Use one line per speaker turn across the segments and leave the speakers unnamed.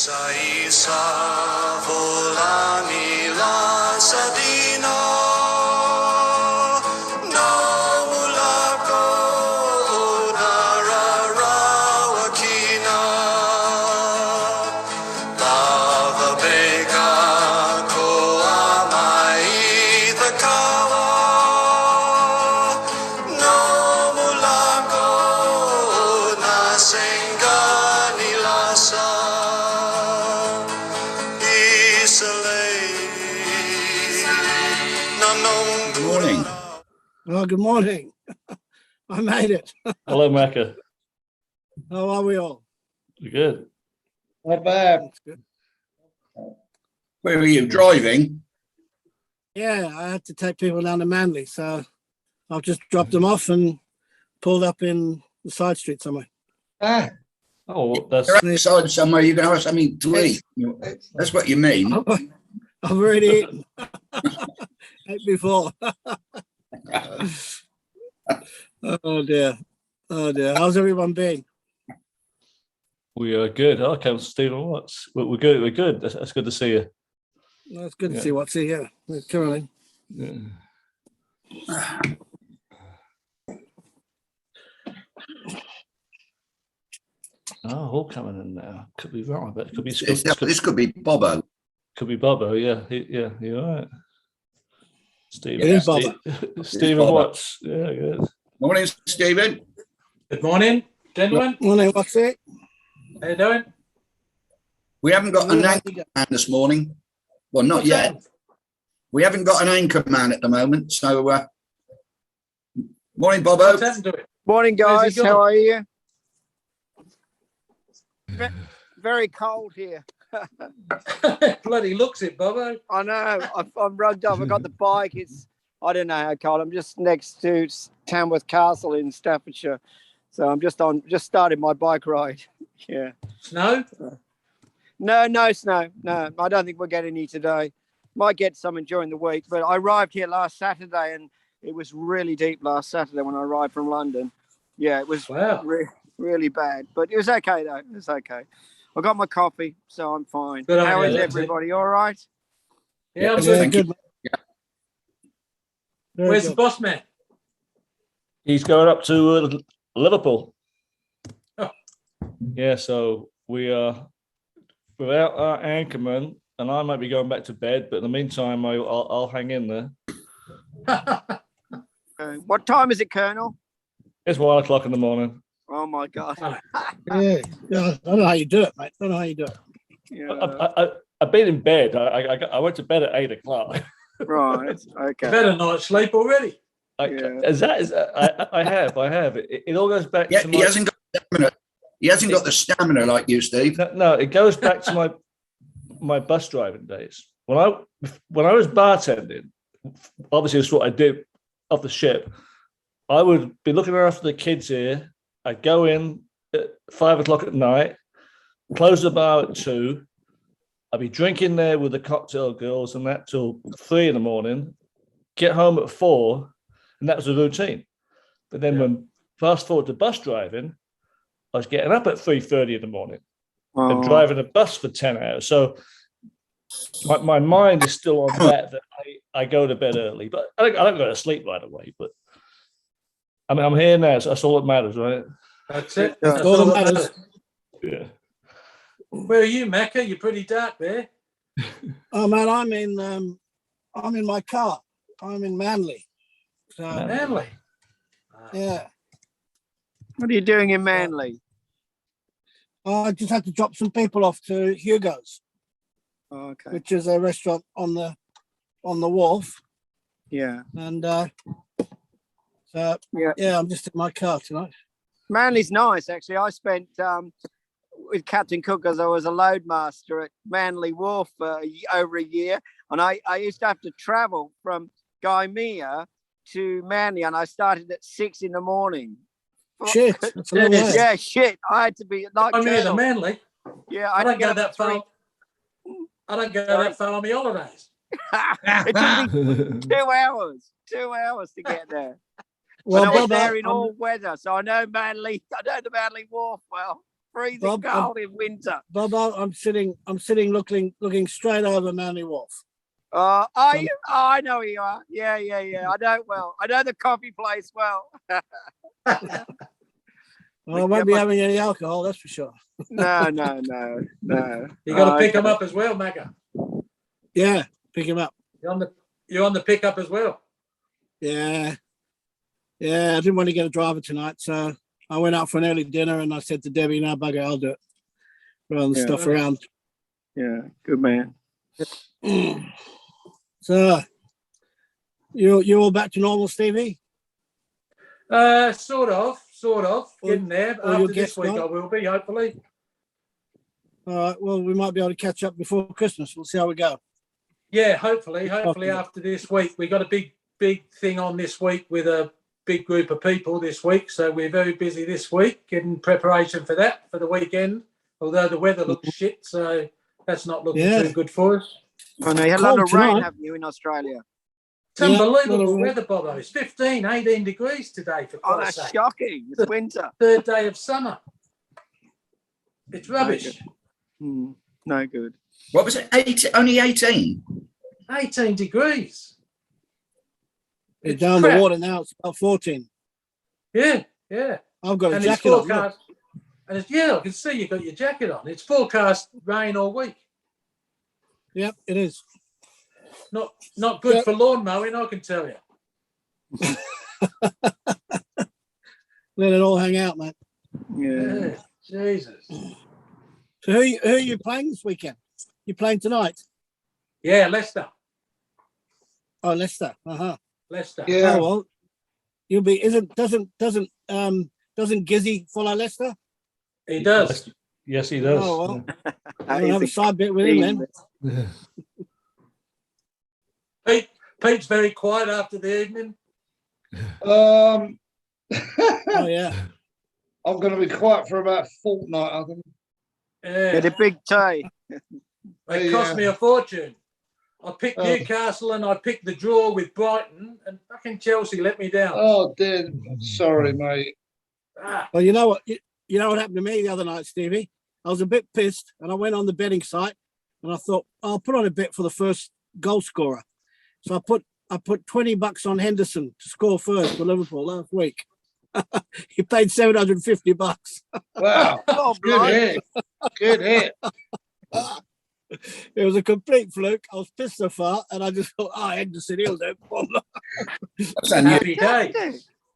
Isa-isa volangila sa dino na mula ko nararawakina Pavabeka ko amay itakawa na mula ko nasengga nilasa
Good morning.
Oh, good morning. I made it.
Hello, Mecca.
How are we all?
You good?
Not bad.
That's good.
Where are you driving?
Yeah, I had to take people down to Manly, so I've just dropped them off and pulled up in the side street somewhere.
Ah,
Oh, that's
you're outside somewhere. You're going to have something to eat. That's what you mean.
I've already eaten. Ate before. Oh dear. Oh dear. How's everyone been?
we are good. Okay, Stephen Watts. We're good. We're good. That's good to see you.
Well, it's good to
Yeah.
see what's here. Currently.
Yeah. Oh, all coming in now. Could be wrong, but it could be
This could be Bobo.
could be Bobo. Yeah, yeah, you're right. Stephen,
It is Bobo.
Stephen
Bobo.
Watts. Yeah, good.
Morning, Stephen.
Good morning, gentlemen.
Morning, what's it?
How you doing?
We haven't got an
Morning,
anchor man this morning. Well, not
What's
yet.
that?
We haven't got an anchor man at the moment. So, morning, Bobo.
What's happened to it?
Morning,
Where's
guys.
he gone?
How are you? Very cold here.
Bloody looks it, Bobo.
I know. I'm rugged up. I got the bike. I don't know how cold. I'm just next to Tamworth Castle in Staffordshire, so I'm just started my bike ride. Yeah.
Snow?
No snow. No, I don't think we'll get any today. Might get some during the week, but I arrived here last Saturday and it was really deep last Saturday when I arrived from London. Yeah, it was
Wow.
really bad, but it was okay though. It was okay. I got my coffee, so I'm fine.
Good on
How
you,
is
that's it.
everybody? All right?
Yeah, I'm
Yes,
good.
thank
good.
you.
Very
Where's
good.
the boss man?
He's going up to Liverpool.
Oh.
Yeah, so we are without our anchorman, and I might be going back to bed. But in the meantime, I'll hang in there.
What time is it, Colonel?
It's 1 o'clock in the morning.
Oh my God.
Yeah. I don't know how you do it, mate. I don't know how you do it.
Yeah.
I've been in bed. I went to bed at 8 o'clock.
Right.
You've
Okay.
had a night's sleep already.
Yeah.
I have. It all goes back
Yeah,
to
he
my.
hasn't got stamina. He hasn't got the stamina like you, Steve.
No, it goes back to my bus driving days. When I was bartending, obviously it's what I did off the ship. I would be looking after the kids here. I'd go in at 5 o'clock at night, close the bar at 2. I'd be drinking there with the cocktail girls and that till 3 in the morning, get home at 4, and that was the routine. But then when fast forward to bus driving, I was getting up at 3:30 in the morning and driving a bus for 10 hours. So my mind is still on that I go to bed early, but I don't go to sleep right away. But I mean, I'm here now, so that's all that matters, right?
That's it.
That's
That's
all
all
that
that
matters.
matters.
Yeah.
Where are you, Mecca? You're pretty dark there.
Oh man, I'm in my car. I'm in Manly. So
Manly.
yeah.
What are you doing in Manly?
I just had to drop some people off to Hugo's,
Oh, okay.
which is a restaurant on the wharf.
Yeah.
And so
Yeah.
I'm just in my car tonight.
Manly's nice, actually. I spent with Captain Cook as I was a loadmaster at Manly Wharf for over a year, and I used to have to travel from Gymea to Manly, and I started at 6 in the morning.
Shit, that's a long way.
Yeah, shit. I had to be like
I'm here to
Colonel.
Manly.
Yeah,
I
had to
don't go
get
that
up at
far. I don't go that far on my holidays.
3. It took me 2 hours. 2 hours to get there.
Well,
and I was
Bob,
there in all weather, so I know Manly. I know the Manly Wharf well. freezing
Bob,
cold in winter.
Bob, I'm sitting looking straight over Manly Wharf.
Are you? Oh, I know who you are. Yeah. I know it well. I know the coffee place well.
Well, I won't be having any alcohol, that's for sure.
No.
You got to pick them up as well, Magga.
Yeah, pick him up.
You're on the pickup as well.
Yeah. I didn't want to get a driver tonight, so I went out for an early dinner and I said to Debbie, "No, bugger, I'll do it." Rather than stuff around.
Yeah, good man.
So, you all back to normal, Stevie?
Sort of. Getting there.
or your
After this
guest
week,
night?
I will be, hopefully.
All right. Well, we might be able to catch up before Christmas. We'll see how we go.
Yeah, hopefully after this week. We got a big thing on this week with a big group of people this week. So we're very busy this week in preparation for that, for the weekend. Although the weather looks shit, so that's not looking too good for us.
Oh, no, you had a lot of rain, haven't you, in Australia?
It's unbelievable weather, Bobo. It's 15, 18 degrees today, for Christ's
that's
sake.
shocking. It's winter.
Third day of summer. It's rubbish.
No good.
What was it? Only 18?
18 degrees.
It's
It's
down
crap.
the water now. It's about 14.
Yeah.
I've got a
And it's
jacket on. Look.
forecast. And it's, I can see you've got your jacket on. It's forecast rain all week.
Yep, it is.
Not good for lawn mowing, I can tell you.
Let it all hang out, mate.
Yeah.
Jesus.
So who are you playing this weekend? You playing tonight?
Yeah, Leicester.
Oh, Leicester.
Leicester.
Yeah.
Oh well, you'll be. Doesn't Gizzy follow Leicester?
He does.
Yes, he does.
Oh well, I'll have a side bit with him then.
Pete's very quiet after the evening.
Oh yeah.
I'm going to be quiet for about a fortnight, I think.
Yeah.
The big tie.
It cost me a fortune. I picked Newcastle and I picked the draw with Brighton, and fucking Chelsea let me down.
Oh, dear. Sorry, mate.
Well, you know what? You know what happened to me the other night, Stevie? I was a bit pissed, and I went on the betting site, and I thought I'll put on a bet for the first goal scorer. So I put $20 on Henderson to score first for Liverpool last week. He paid $750.
Wow.
Oh,
Good hit. Good hit.
It was a complete fluke. I was pissed so far, and I just thought, Henderson, he'll do.
That's unusual.
Happy day.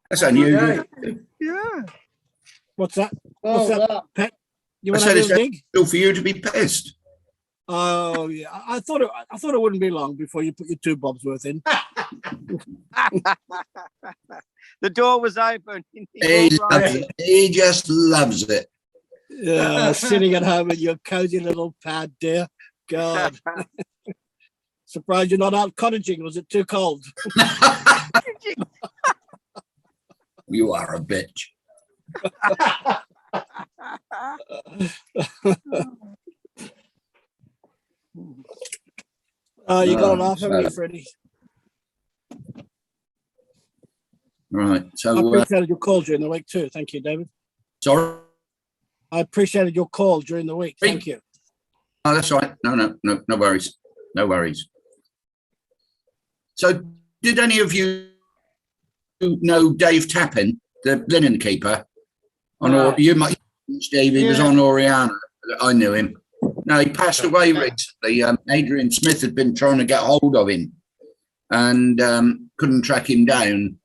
That's unusual.
Yeah.
What's that?
Oh,
What's that,
wow.
Pet? You
I
want to
said
have
it's
a dig?
unusual for you to be pissed.
Oh yeah, I thought it wouldn't be long before you put your 2 bobs worth in.
The door was open.
He just loves it.
Yeah, sitting at home in your cozy little pad, dear. God, surprised you're not out cottaging. Was it too cold?
You are a bitch.
You got to
No,
laugh, haven't you,
so-
Freddie?
Right.
I
So,
appreciated your call during the week too. Thank you, David.
sorry.
I appreciated your call during the week. Thank you.
Oh, that's all right. No worries. No worries. So, did any of you know Dave Tappin, the linen keeper? You might, Steve, he was on Oriana. I knew him. No, he passed away recently. Adrian Smith had been trying to get hold of him and couldn't track him down.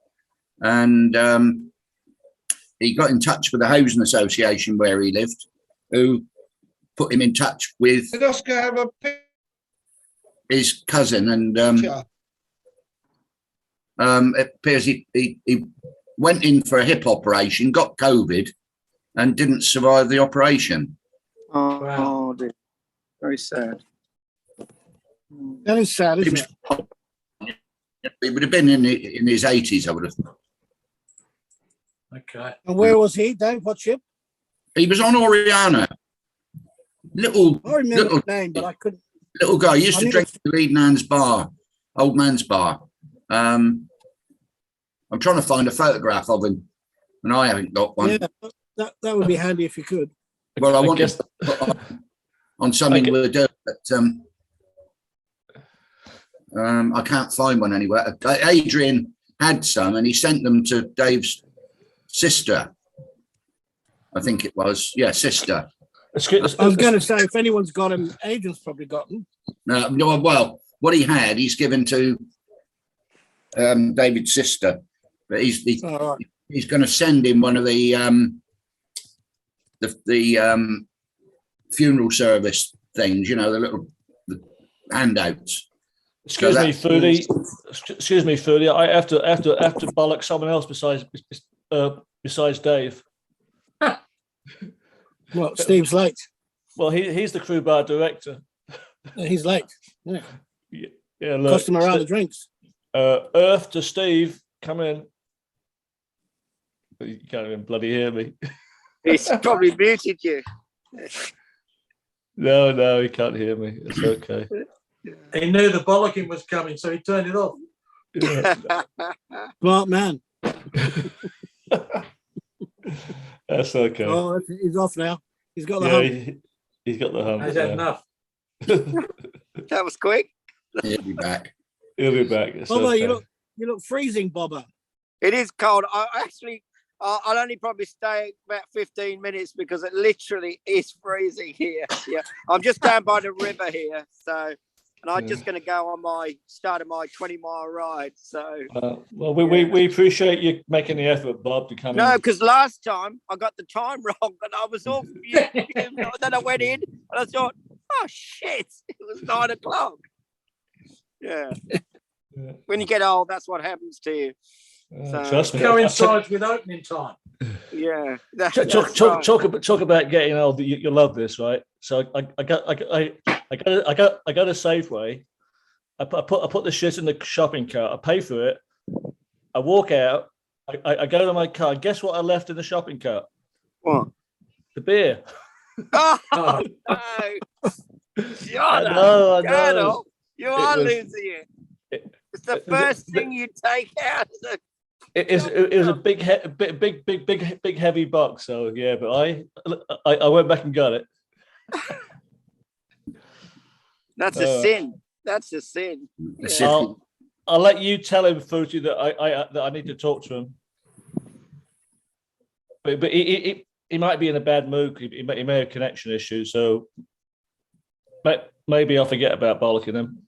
And he got in touch with the Housing Association where he lived, who put him in touch with
Did Oscar have a
his cousin. And
picture?
it appears he went in for a hip operation, got COVID, and didn't survive the operation.
Oh, dear. Very sad.
That is sad, isn't it?
He would have been in his 80s, I would have thought.
Okay.
And where was he, Dave? What ship?
He was on Oriana. Little
I remember the name, but I couldn't.
little guy. He used
I
to
mean,
drink the Lead Man's Bar, Old Man's Bar. I'm trying to find a photograph of him, and I haven't got one.
Yeah, that would be handy if you could.
Well, I
I
wanted
guess
to put on something we're doing, but I can't find one anywhere. Adrian had some, and he sent them to Dave's sister. I think it was, yeah, sister.
I was going to say, if anyone's got him, Adrian's probably got them.
No, well, what he had, he's given to David's sister, but he's
All right.
he's going to send him one of the funeral service things, you know, the handouts.
Excuse me, Foodie. Excuse me, Foodie. I have to bollock someone else besides Dave.
Well, Steve's late.
Well, he's the crew bar director.
He's late. Yeah.
Yeah, look,
Cost him a round of drinks.
Earth to Steve, come in. You can't even bloody hear me.
He's probably muted you.
No, he can't hear me. It's okay.
He knew the bollocking was coming, so he turned it off.
Yeah.
Smart man.
That's okay.
Oh, he's off now. He's got the hump.
He's got the hump.
He's had enough.
That was quick.
He'll be back.
He'll be back. It's
Bobber,
okay.
you look freezing, Bobber.
It is cold. I'll only probably stay about 15 minutes because it literally is freezing here. Yeah, I'm just down by the river here, so, and I'm just going to go on my 20-mile ride. So,
well, we appreciate you making the effort, Bob, to come in.
no, because last time I got the time wrong and I was all then I went in and I thought, oh shit, it was 9 o'clock. Yeah. When you get old, that's what happens to you. So,
Trust me.
Coincides with opening time.
Yeah.
Talk about getting old. You love this, right? So I got a Safeway. I put the shit in the shopping cart. I pay for it. I walk out. I go to my car. Guess what I left in the shopping cart?
What?
The beer.
Oh,
Oh.
no.
I know.
Colonel, you are
was-
losing it. It's the first thing you take out.
It was a big heavy box. So yeah, but I went back and got it.
That's a sin. That's a sin.
That's
Yeah.
it.
I'll let you tell him, Fuji, that I need to talk to him. But he might be in a bad mood. He may have connection issues. So maybe I'll forget about bollocking him.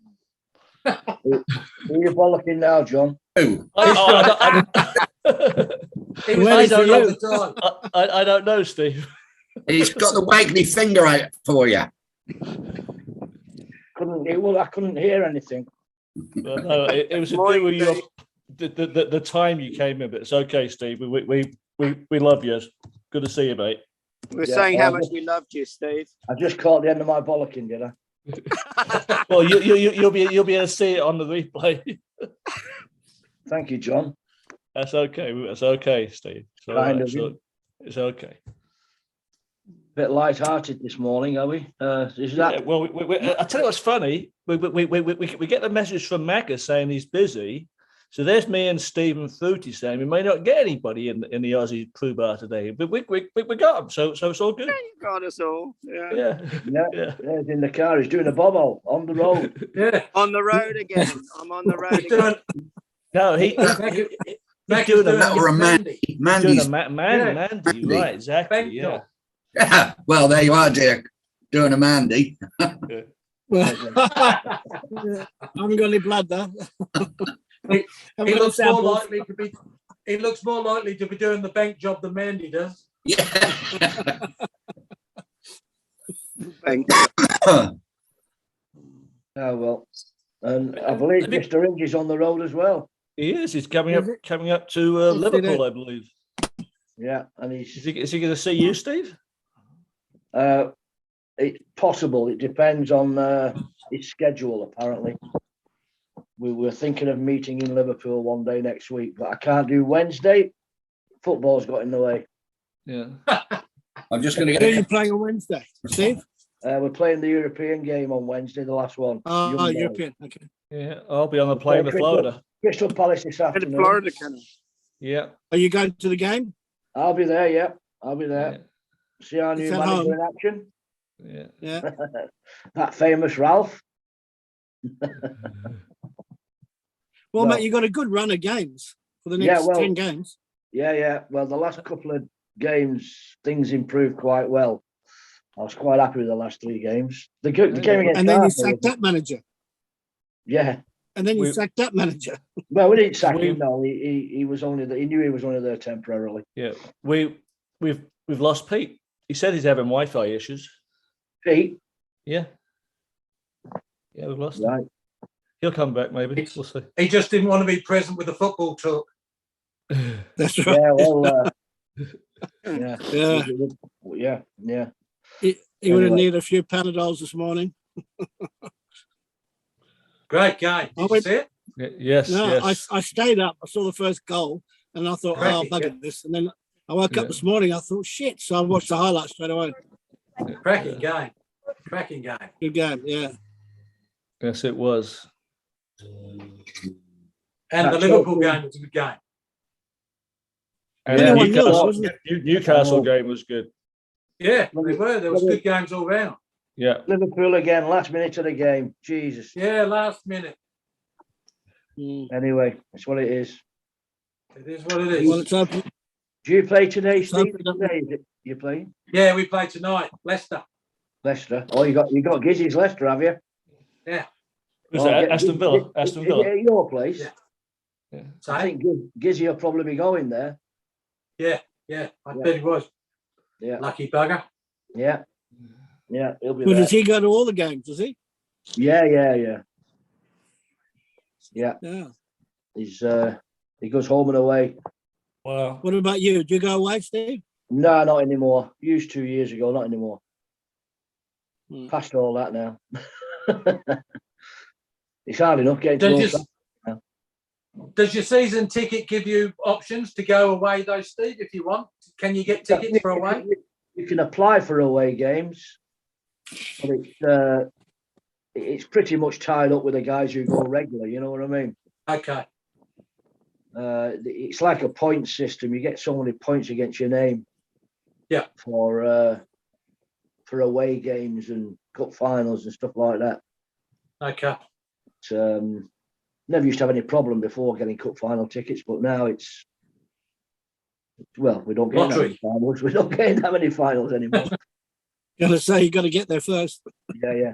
Who are you bollocking now, John?
Who?
I
He was
Where's
busy
the
all
you?
the time.
I don't know, Steve.
He's got the waggly finger out for you.
I couldn't hear anything.
But no, it was to do with your the time you came in. But it's okay, Steve. We love you. Good to see you, mate.
We're
Yeah,
saying how much we loved you, Steve.
I just caught the end of my bollocking, did I?
Well, you'll be able to see it on the replay.
Thank you, John.
That's okay. That's okay, Steve. It's all
Kind
right.
of you.
It's okay.
Bit light-hearted this morning, are we? Is that?
Yeah, well, I tell you what's funny. We get the message from Macca saying he's busy. So there's me and Stephen Footy saying we may not get anybody in the Aussie crew bar today, but we got him. So it's all good.
You got us all. Yeah.
Yeah.
Yeah, there's in the car. He's doing a bobble on the road.
Yeah.
On the road again. I'm on the road
He's
again.
doing,
No, he's
Mac
doing
is doing
That were a
Mandy.
Mandy's.
Mandy, right? Exactly.
Thank
Yeah.
you.
Yeah. Well, there you are, dear. Doing a Mandy.
Well, I haven't got any blood though.
He looks more likely to be. He looks more likely to be doing the bank job than Mandy does.
Yeah.
Thank you.
Oh well, and I believe Mr. Inge is on the road as well.
He is. He's coming
Is
up to
Yes, he
Liverpool,
did.
I believe.
Yeah, and
Is he going to see you, Steve?
it's possible. It depends on his schedule. Apparently, we were thinking of meeting in Liverpool one day next week, but I can't do Wednesday. Football's got in the way.
Yeah.
I'm just going to
Who are you
get.
playing on Wednesday, Steve?
We're playing the European game on Wednesday, the last one.
Oh,
Young boys.
European. Okay.
Yeah. I'll be on the plane to Florida.
Crystal Palace this
In
afternoon.
Florida, can
Yeah.
Are you going to the game?
I'll be there. Yeah, I'll be there. See our new
It's at
manager
home.
in action.
Yeah.
Yeah.
That famous Ralph.
Well,
No.
mate, you got a good run of games for the
Yeah,
next
well-
10 games.
Yeah. Well, the last couple of games, things improved quite well. I was quite happy with the last 3 games. The game against
And then you
Arsenal
sacked that manager.
Yeah.
And then you
We-
sacked that manager.
Well, we didn't sack
We-
him. No, he was only he knew he was only there temporarily.
Yeah. We've lost Pete. He said he's having Wi-Fi issues.
Pete,
Yeah. Yeah, we've lost him.
right?
He'll come back maybe. We'll see.
He just didn't want to be present with the football talk.
That's right.
Yeah. Well. Yeah.
Yeah.
Yeah.
He would have
Anyway.
needed a few Panadols this morning.
Great game. Did you
went-
see it?
Yes.
No,
Yes.
I stayed up. I saw the first goal and I thought,
Cracking,
oh, bugger this. And then I woke
Yeah.
up this morning. I thought, shit. So I watched the highlights straight away.
Cracking game. Cracking game.
Good game. Yeah.
Yes, it was.
And the
That's
Liverpool
all.
game was a good game.
And
Yeah,
the
one nil,
Newcastle,
wasn't
Newcastle game was good.
Yeah, they were. There was good games all round.
Yeah.
Liverpool again, last minute of the game. Jesus.
Yeah, last minute.
Mm.
Anyway, that's what it is.
It is what it
Well,
is.
it's open.
Do you play today,
So
Steve?
we don't-
Today, is it? You playing
Yeah, we play tonight. Leicester.
Leicester? Oh, you got Gizzy's Leicester, have you?
Was
Oh,
that
get-
Aston Villa?
is-
Aston
is
Villa.
it at your place?
Yeah.
Yeah.
So,
I think Gizzy will probably be going there.
yeah, I bet he was.
Yeah.
Lucky bugger.
Yeah. He'll be
Well,
there.
does he go to all the games? Does he?
Yeah.
Yeah.
He goes home and away.
Wow.
What about you? Do you go away, Steve?
No, not anymore. Used 2 years ago, not anymore.
Hmm.
Past all that now. It's hard enough getting to
Does
know
your, does your season ticket give you options to go away though, Steve, if you want? Can you get tickets for away?
You can apply for away games, but it's pretty much tied up with the guys who go regular. You know what I mean?
Okay.
It's like a point system. You get so many points against your name.
Yeah.
For away games and cup finals and stuff like that.
Okay.
Never used to have any problem before getting cup final tickets, but now we don't get that
Lottery.
many finals. We don't get that many finals anymore.
Gotta say, you got to get there first.
Yeah.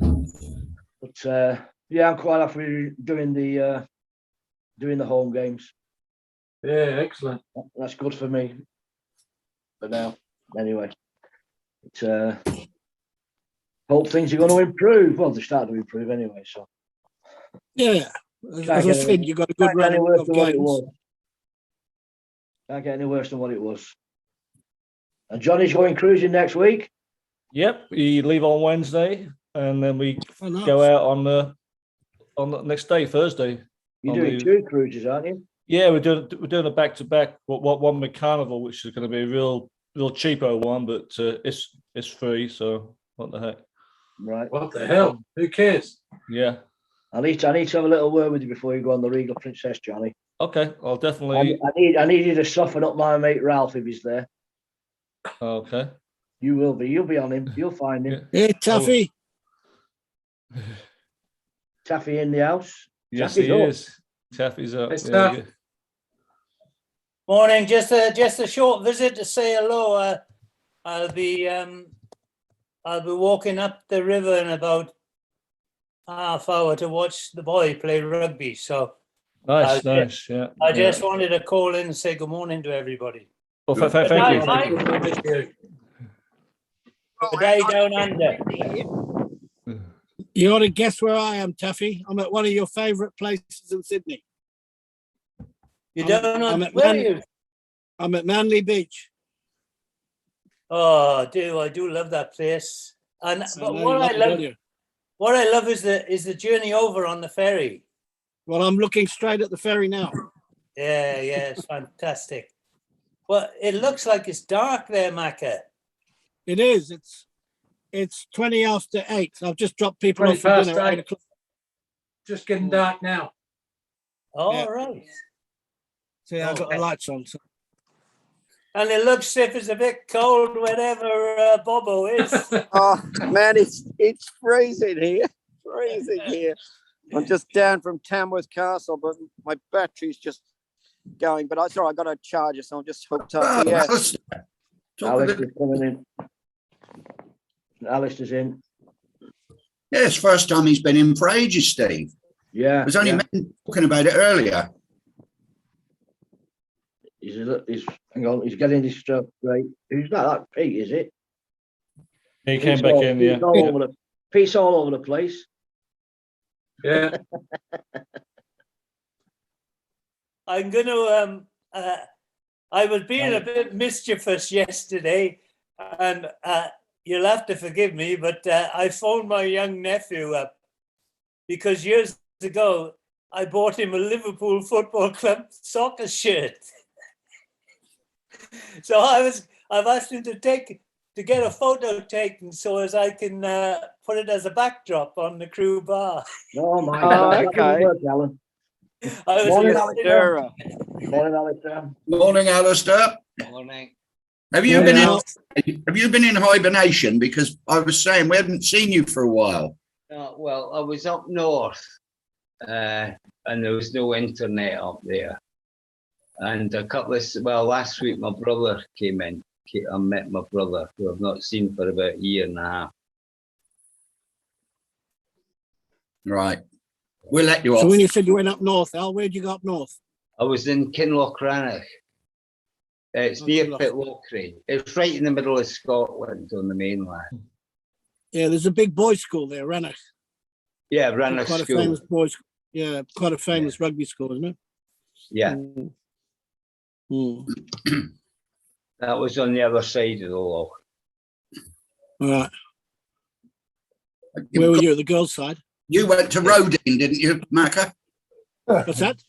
But I'm quite happy doing the home games.
Yeah, excellent.
That's good for me. But now, anyway, hope things are going to improve. Well, they start to improve anyway. So
Yeah. As I said, you got a good
can't get
run
any worse
of
than what it
games.
was. Can't get any worse than what it was. And Johnny's going cruising next week.
Yep. We leave on Wednesday, and then we
Oh, nice.
go out on the next day, Thursday.
You're
On
doing
the-
2 cruises, aren't you?
Yeah, we're doing a back to back. One with Carnival, which is going to be a real cheapo one, but it's free. So what the heck?
Right.
What the hell? Who cares?
Yeah.
I need to have a little word with you before you go on the Regal Princess, Johnny.
Okay. I'll definitely.
I need you to soften up my mate Ralph if he's there.
Okay.
You will be. You'll be on him. You'll find him.
Hey, Tuffy.
Taffy in the house.
Yes,
Taffy's
he
up.
is. Taffy's up.
It's
Yeah,
tough.
good.
Morning, just a short visit to say hello. I'll be walking up the river in about half hour to watch the boy play rugby. So
Nice,
Okay.
nice. Yeah.
I just wanted to call in and say good morning to everybody.
Well, thank
Good
you.
night, Mike.
Thank you.
Good day down under.
You ought to guess where I am, Tuffy. I'm at one of your favourite places in Sydney.
You
I'm-
don't know
I'm at
where are
Man-
you?
I'm at Manly Beach.
Oh, I do love that place. And
I
but
know
what
you
I
love it,
love,
don't you?
what I love is the journey over on the ferry.
Well, I'm looking straight at the ferry now.
Yeah, it's fantastic. Well, it looks like it's dark there, Macca.
It is. It's 20 after 8. I've just dropped people
20
off for
past
dinner at
8.
8 o'clock.
Just getting dark now.
All
Yeah.
right.
See, I've got the
Okay.
lights on. So.
And it looks as if it's a bit cold wherever Bobo is.
Oh man, it's freezing here. Freezing here. I'm just down from Tamworth Castle, but my battery's just going. But I saw I got a charger, so I'm just hooked up.
Oh,
But yeah,
Alistair's coming in. Alistair's in.
yeah, it's the first time he's been in for ages, Steve.
Yeah.
There's only
yeah.
men talking about it earlier.
Hang on, he's getting his stuff right. Who's that Pete, is it?
He came back in, yeah.
Pete's all over the place.
Yeah.
I'm going to, I was being a bit mischievous yesterday, and you'll have to forgive me, but I phoned my young nephew up because years ago, I bought him a Liverpool Football Club soccer shirt. So I've asked him to get a photo taken so as I can put it as a backdrop on the crew bar.
Oh my God.
okay.
Alan.
I was
Morning,
Alistair.
Morning, Alistair.
Morning, Alistair.
Morning.
Have you been in hibernation? Because I was saying we hadn't seen you for a while.
Well, I was up north, and there was no internet up there. And last week my brother came in. I met my brother, who I've not seen for about a year and a half.
Right. We'll let you off.
So when you said you went up north, Al, where'd you go up north?
I was in Kinlochranach. It's near Pitlochry. It's right in the middle of Scotland on the mainland.
Yeah, there's a big boys' school there, Rannoch.
Yeah, Rannoch
Quite
School.
a famous boys. Yeah, quite a famous rugby school, isn't it?
Yeah,
Mm.
that was on the other side of the loch.
All right. Where were you? The girls' side.
You went to Rodine, didn't you, Macca?
What's that?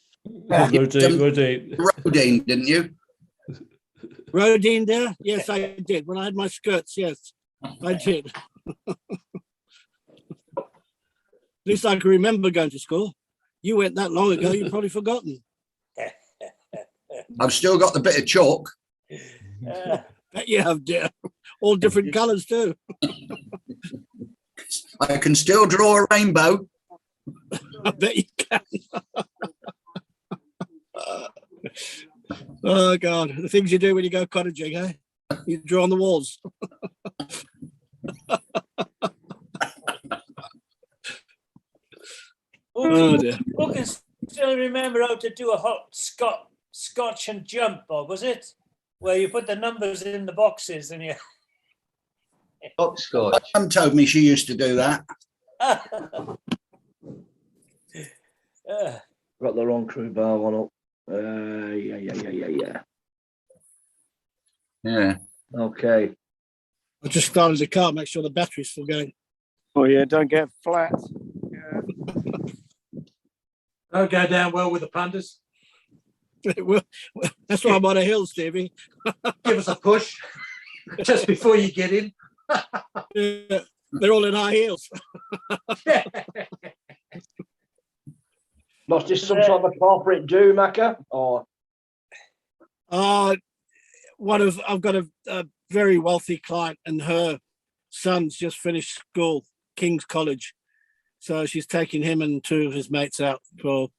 Rodine.
Rodine, didn't you?
Rodine there? Yes, I did. When I had my skirts, yes, I did. At least I can remember going to school. You went that long ago, you've probably forgotten.
I've still got the bit of chalk.
You have, dear. All different colours too.
I can still draw a rainbow.
I bet you can. Oh God, the things you do when you go cottaging, eh? You draw on the walls. Oh dear.
Who can still remember how to do a hot scotch and jump, or was it? Where you put the numbers in the boxes and you...
Hopscotch.
Mum told me she used to do that.
Got the wrong crew bar one up. Yeah.
Yeah.
Okay.
I just started the car, make sure the battery's still going.
Oh yeah, don't get flat.
Don't go down well with the punters.
Well, that's why I'm on a hill, Stevie.
Give us a push just before you get in.
Yeah, they're all in high heels.
Must this some sort of a corporate do, Macca? Or
I've got a very wealthy client, and her son's just finished school, King's College, so she's taking him and two of his mates out for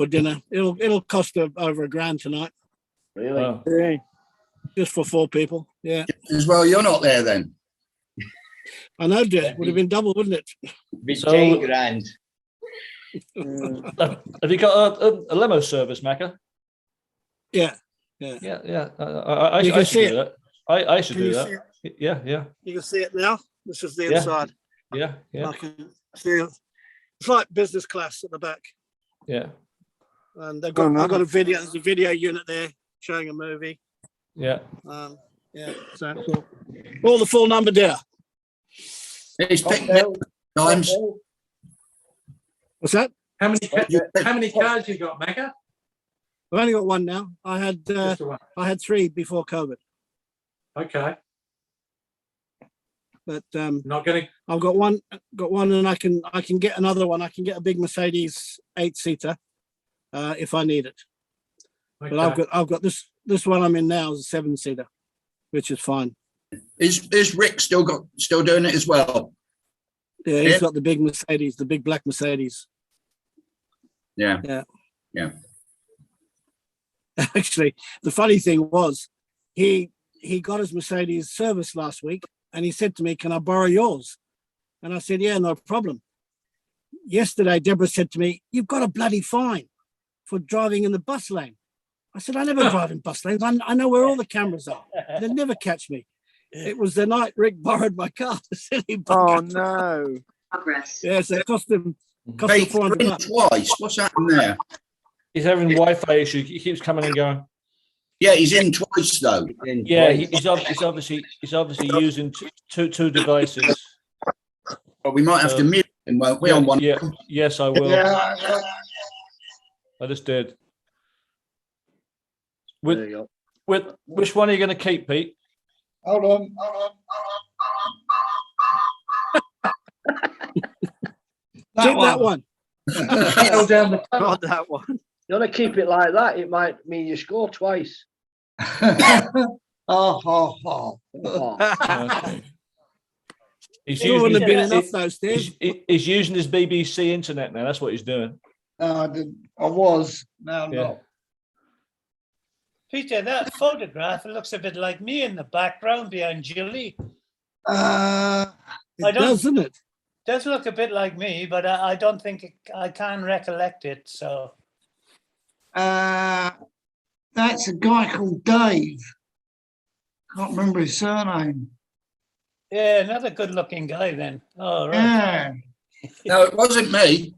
dinner. It'll cost her over $1,000 tonight.
really?
Wow.
Yeah. Just for 4 people. Yeah,
As well, you're not there then.
I know, dear. Would have been double, wouldn't it?
Be
So-
10 grand.
Have you got a limo service, Macca?
Yeah.
Yeah. I
You can
should
see
do that. I should
Can
do
you
that.
see it?
Yeah.
You can see it now. This is the
Yeah.
inside.
Yeah.
I can see it. It's like business class at the back,
Yeah.
and they've got. I've got a video. There's a video unit there showing a movie.
Yeah.
Yeah, so cool. All the full number there.
He's picked me up times.
What's that?
How many cars you got, Macca?
I've only got one now. I had
Just the one.
3 before COVID,
Okay.
but
Not going to.
I've got one, and I can get another one. I can get a big Mercedes 8-seater if I need it.
Okay.
But I've got this one I'm in now is a 7-seater, which is fine.
Is Rick still doing it as well?
Yeah, he's
Yeah.
got the big Mercedes, the big black Mercedes.
Yeah.
Yeah. Actually, the funny thing was, he got his Mercedes serviced last week, and he said to me, "Can I borrow yours?" And I said, "Yeah, no problem." Yesterday, Deborah said to me, "You've got a bloody fine for driving in the bus lane." I said, "I never drive in bus lanes. I know where all the cameras are. They'll never catch me." It was the night Rick borrowed my car.
Oh no!
Progress.
Yes, it cost him
Hey,
$400.
twice. What's happened there?
He's having Wi-Fi issue. He keeps coming and going.
Yeah, he's in twice though.
Yeah, he's obviously using two devices.
But we might have to mute him, won't we? On one.
Yeah, yes, I will.
Yeah.
I just did.
There you
With which one are you going to keep, Pete?
Hold on.
Keep that one.
Go down the tunnel.
Not that one.
You want to keep it like that, it might mean you score twice.
Oh.
Okay. He's
It wouldn't have been
using,
enough, though, Steve.
he's using his BBC internet now. That's what he's doing.
I was. Now I'm
Yeah.
not.
Peter, that photograph, it looks a bit like me in the background behind Julie.
Uh,
I
It
don't-
does, doesn't it?
Does look a bit like me, but I don't think I can recollect it. So
that's a guy called Dave. Can't remember his surname.
yeah, another good-looking guy then. Oh, right.
Yeah.
No, it wasn't me.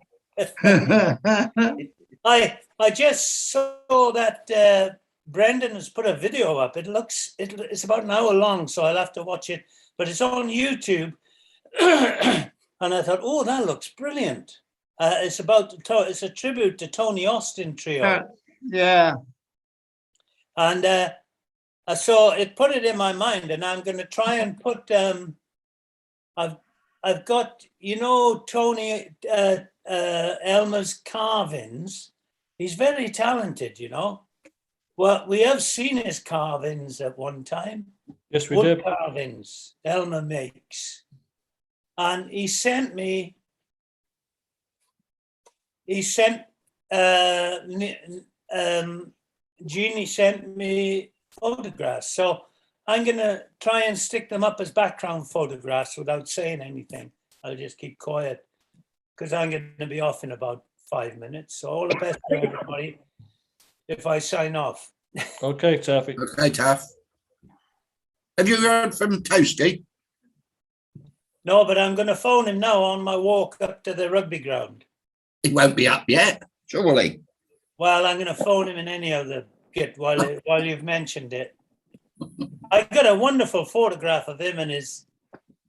I just saw that Brendan has put a video up. It's about an hour long, so I'll have to watch it. But it's on YouTube, and I thought, oh, that looks brilliant. It's a tribute to Tony Austin Trio,
Yeah.
and so it put it in my mind, and I'm going to try and put. I've got Tony Elmer's carvings. He's very talented, Well, we have seen his carvings at one time.
Yes, we
Wood
did.
carvings Elmer makes. And Jeannie sent me photographs. So I'm going to try and stick them up as background photographs without saying anything. I'll just keep quiet because I'm going to be off in about 5 minutes. So all the best to everybody if I sign off.
Okay, Taffy.
Okay, Taff. Have you heard from Toasty?
No, but I'm going to phone him now on my walk up to the rugby ground.
It won't be up yet, surely.
Well, I'm going to phone him in any other git while you've mentioned it. I got a wonderful photograph of him and his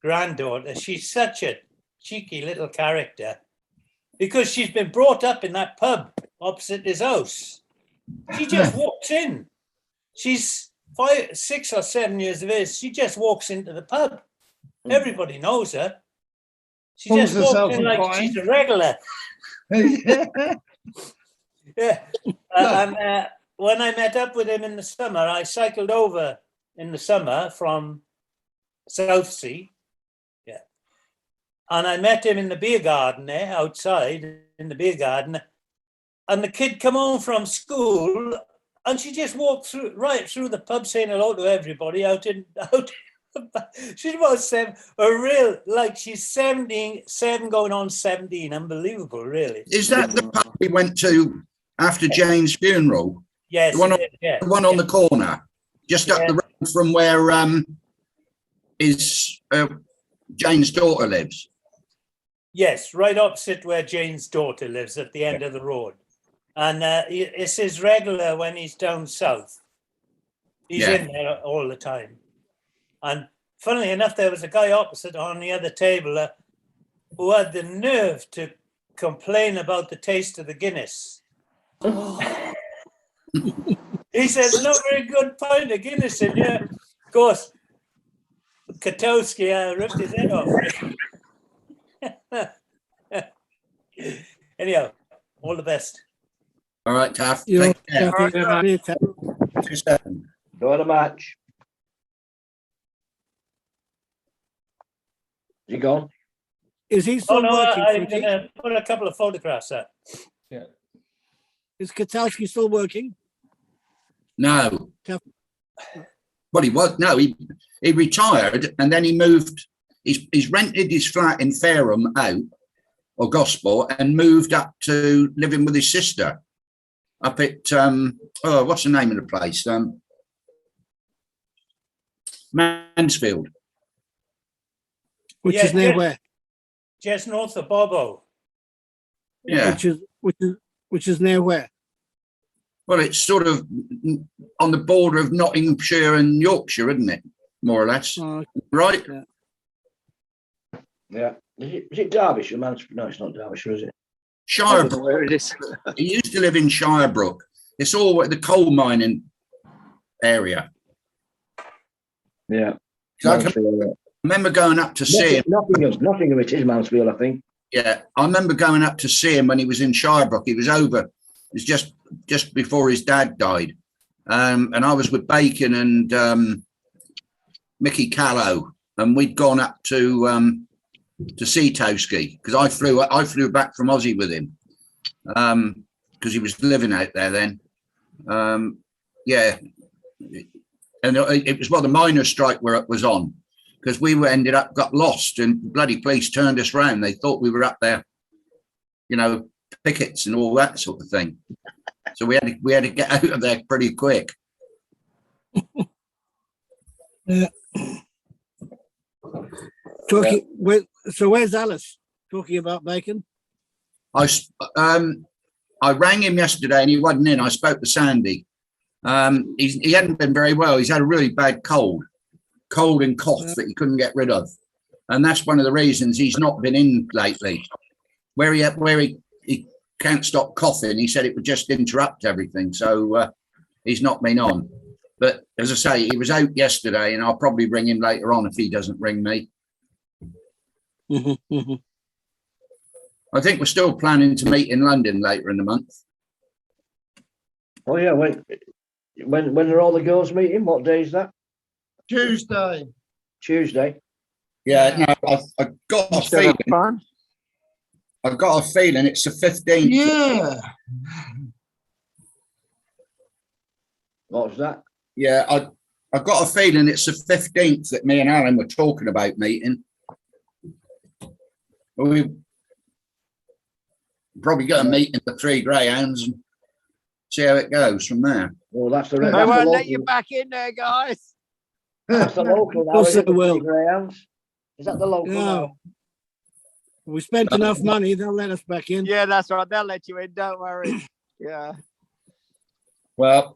granddaughter. She's such a cheeky little character because she's been brought up in that pub opposite his house. She just walks in. She's 5, 6 or 7 years of age. She just walks into the pub. Everybody knows her. She
Pulls
just walks
herself
in like
apart.
she's a regular. Yeah. And when I met up with him in the summer, I cycled over in the summer from Southsea. Yeah. And I met him in the beer garden there, outside in the beer garden. And the kid come home from school and she just walked right through the pub saying hello to everybody out. She was she's 7 going on 17. Unbelievable, really.
Is that the pub we went to after Jane's funeral?
Yes.
The one on,
yeah.
the one on the corner, just up the road from where Jane's daughter lives.
Yes, right opposite where Jane's daughter lives at the end of the road. And it's his regular when he's down south. He's in there all the time. And funnily enough, there was a guy opposite on the other table who had the nerve to complain about the taste of the Guinness. He said, "No very good pint of Guinness in here." Of course, Katowski ripped his head off. Anyhow, all the best.
All right, Taff.
You know,
Take care.
Taffy,
Just a second.
Go on a match. Is he gone?
Is he
Oh
still
no,
working?
I'm
Fritzy?
going to put a couple of photographs up.
Is Katalski still working?
No.
Tough.
Well, he was. No, he retired and then he moved. He's rented his flat in Fareham out, or Gosport, and moved up to living with his sister up at, what's the name of the place? Mansfield.
Which
Yeah,
is near
just-
where?
Just north of Bobo.
Yeah.
Which is near where?
Well, it's sort of on the border of Nottinghamshire and Yorkshire, isn't it? More or less. Right?
Yeah. Is it Derbyshire? No, it's not Derbyshire, is it?
Shirebrook.
Where it is.
He used to live in Shirebrook. It's all the coal mining area.
Yeah.
So I can remember going up to see him.
Nottingham, it is Mansfield, I think.
Yeah, I remember going up to see him when he was in Shirebrook. He was over. It was just before his dad died, and I was with Bacon and Mickey Callow, and we'd gone up to see Towski because I flew back from Aussie with him because he was living out there then. Yeah, and it was while the miners' strike was on. Because we got lost and bloody police turned us round. They thought we were up there, pickets and all that sort of thing. So we had to get out of there pretty quick.
Yeah. Where's Alice? Talking about Bacon?
I rang him yesterday and he wasn't in. I spoke to Sandy. He hadn't been very well. He's had a really bad cold and cough that he couldn't get rid of, and that's one of the reasons he's not been in lately. Where he can't stop coughing, he said it would just interrupt everything, so he's not been on. But as I say, he was out yesterday, and I'll probably ring him later on if he doesn't ring me. I think we're still planning to meet in London later in the month.
Oh yeah, wait. When are all the girls meeting? What day is that? Tuesday.
Yeah, no, I got a feeling.
Fun.
I've got a feeling it's the 15th.
Yeah.
What was that?
Yeah, I've got a feeling it's the 15th that me and Alan were talking about meeting. We probably got a meeting for 3 Greyhounds and see how it goes from there.
Well, that's the.
They won't let you back in there, guys.
That's the local now.
Course
Isn't
they
it,
will.
Greyhounds? Is that the local
Yeah.
now?
We spent enough money, they'll let us back in.
Yeah, that's right. They'll let you in. Don't worry. Yeah.
Well,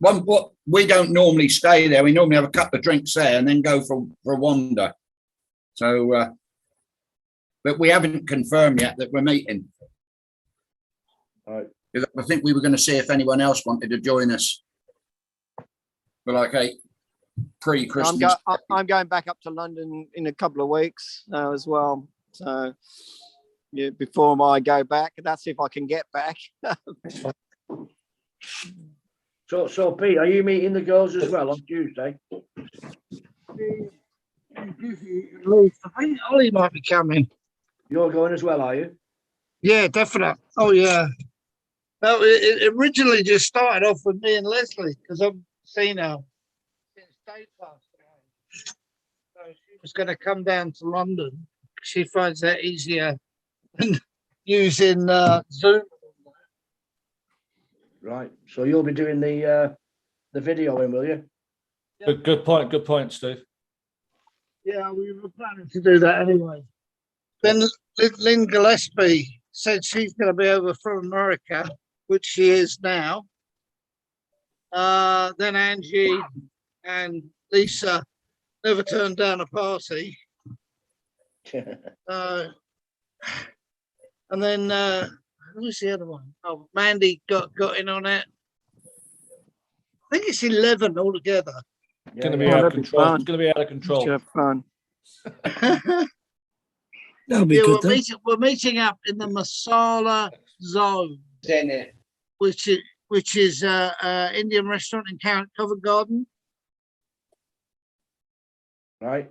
we don't normally stay there. We normally have a couple of drinks there and then go for a wander. So, but we haven't confirmed yet that we're meeting.
All right.
I think we were going to see if anyone else wanted to join us for like a pre-Christmas.
I'm going back up to London in a couple of weeks as well. So, yeah, before I go back, that's if I can get back.
So Pete, are you meeting the girls as well on Tuesday?
I think Ollie might be coming.
You're going as well, are you?
Yeah, definitely. Oh, yeah. No, it originally just started off with me and Leslie because I've seen her since Dave passed away. So she was going to come down to London. She finds that easier than using Zoom.
Right. So you'll be doing the videoing, will you?
Good point, Steve.
Yeah, we were planning to do that anyway. Then Lynn Gillespie said she's going to be over from America, which she is now. Then Angie and Lisa never turned down a party. And then who's the other one? Oh, Mandy got in on it. I think it's 11 altogether.
It's going to be out of control. It's going to be out of control.
Should have fun.
That'll be
Yeah,
good then.
we're meeting up in the Masala zone, which which is Indian restaurant in Covent Garden.
Right.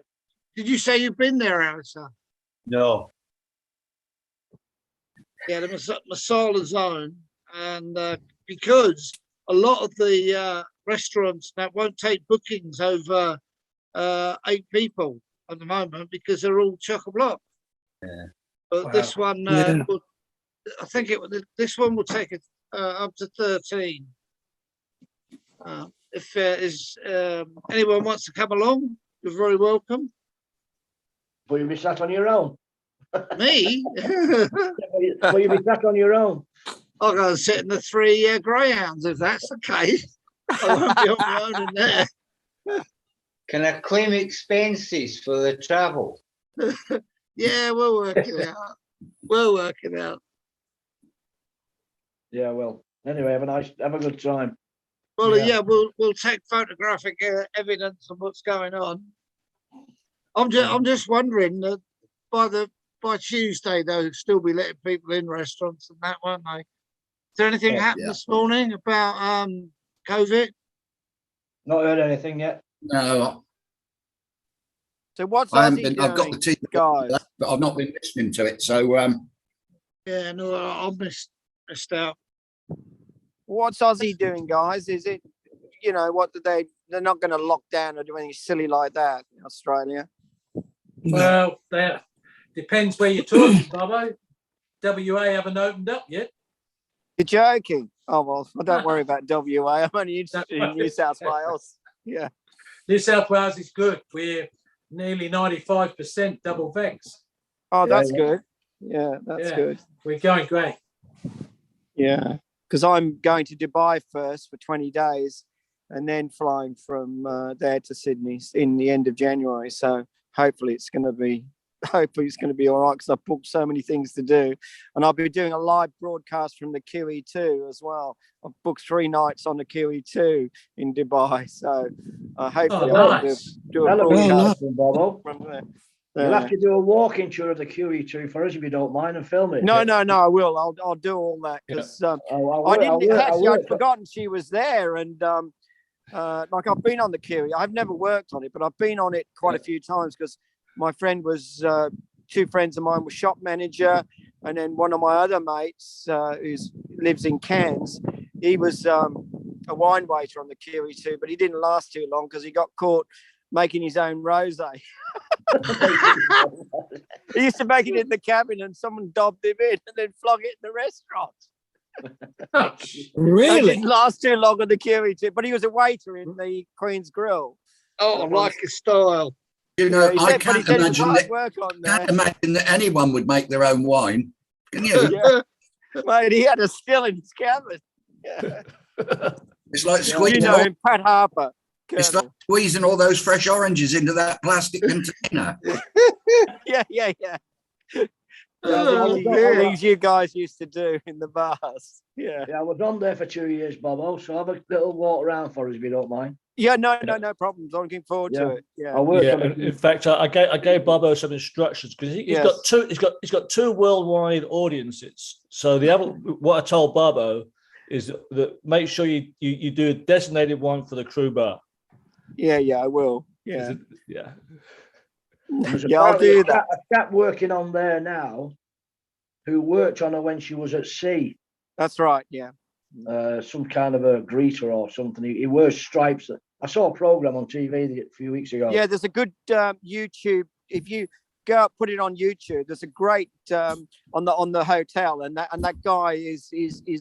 Did you say you've been there, Alistair?
No.
Yeah, the Masala Zone, and because a lot of the restaurants that won't take bookings over 8 people at the moment because they're all chock-a-block.
Yeah.
But
Wow.
this one,
Yeah.
I think this one will take it up to 13. If anyone wants to come along, you're very welcome.
Will you be sat on your own?
Me?
Will you be sat on your own?
I'll go and sit in the 3 greyhounds if that's the case. I won't be on my own in there.
Can I claim expenses for the travel?
Yeah, we'll work it out. We'll work it out.
Yeah, well, anyway, have a good time.
Well,
Yeah.
yeah, we'll take photographic evidence of what's going on. I'm just wondering that by Tuesday they'll still be letting people in restaurants and that, won't they? Is there anything happened this morning about COVID?
Not heard anything yet.
No,
So what's
I haven't
Aussie
been.
doing,
I've got the TV,
guys?
but I've not been listening to it. So
Yeah, no, I missed out.
What's Aussie doing, guys? Is it, what do they're not going to lock down or do anything silly like that in Australia?
Well, that depends where you're talking, Bobo. WA haven't opened up yet.
You're joking. Oh, well, I don't worry about WA. I'm only interested in New South Wales. Yeah.
New South Wales is good. We're nearly 95% double vax.
Oh, that's
Yeah.
good. Yeah, that's
Yeah.
good.
We're going great.
Yeah. Because I'm going to Dubai first for 20 days and then flying from there to Sydney in the end of January. So hopefully it's going to be all right because I've booked so many things to do. And I'll be doing a live broadcast from the QE2 as well. I've booked 3 nights on the QE2 in Dubai. So hopefully
Oh,
I'll
nice.
do a
That'll be
broadcast
interesting, Bobo.
from there.
You'll have to do a walking tour of the QE2 for us if you don't mind and film it.
No, I will. I'll do all that because I'd forgotten she was there, and like I've been on the QE. I've never worked on it, but I've been on it quite a few times because my friend was 2 friends of mine were shop manager, and then one of my other mates who lives in Cairns, he was a wine waiter on the QE2, but he didn't last too long because he got caught making his own rosé. He used to make it in the cabin and someone dobbed him in and then flog it in the restaurant. It
Really?
didn't last too long on the QE2, but he was a waiter in the Queen's Grill.
Oh, I like his style.
you know,
He
I
said- but he
can't
said it was
imagine
hard
that.
work on
Can't
there.
imagine that anyone would make their own wine. Can you?
Yeah. Mate, he had a still in his cabin. Yeah.
It's like
You
squeezing.
know him, Pat Harper.
It's
Colonel.
like squeezing all those fresh oranges into that plastic container.
Yeah.
Oh,
Things you guys used to do in the bars. Yeah.
Yeah, I was on there for 2 years, Bobo, so have a little walk around for us if you don't mind.
Yeah, no problems. I'm looking forward to it.
I
Yeah.
worked
Yeah,
on
and
it.
in fact, I gave Bobo some instructions because he's
Yes.
got two. He's got 2 worldwide audiences. So what I told Bobo is that make sure you do a designated one for the crew bar.
Yeah, I will. Yeah.
Yeah.
There's
Yeah, I'll
apparently
do that.
A chap working on there now who worked on her when she was at sea.
That's right. Yeah.
Some kind of a greeter or something. He wears stripes. I saw a program on TV a few weeks ago.
Yeah, there's a good YouTube. If you go up, put it on YouTube. There's a great on the hotel, and that guy is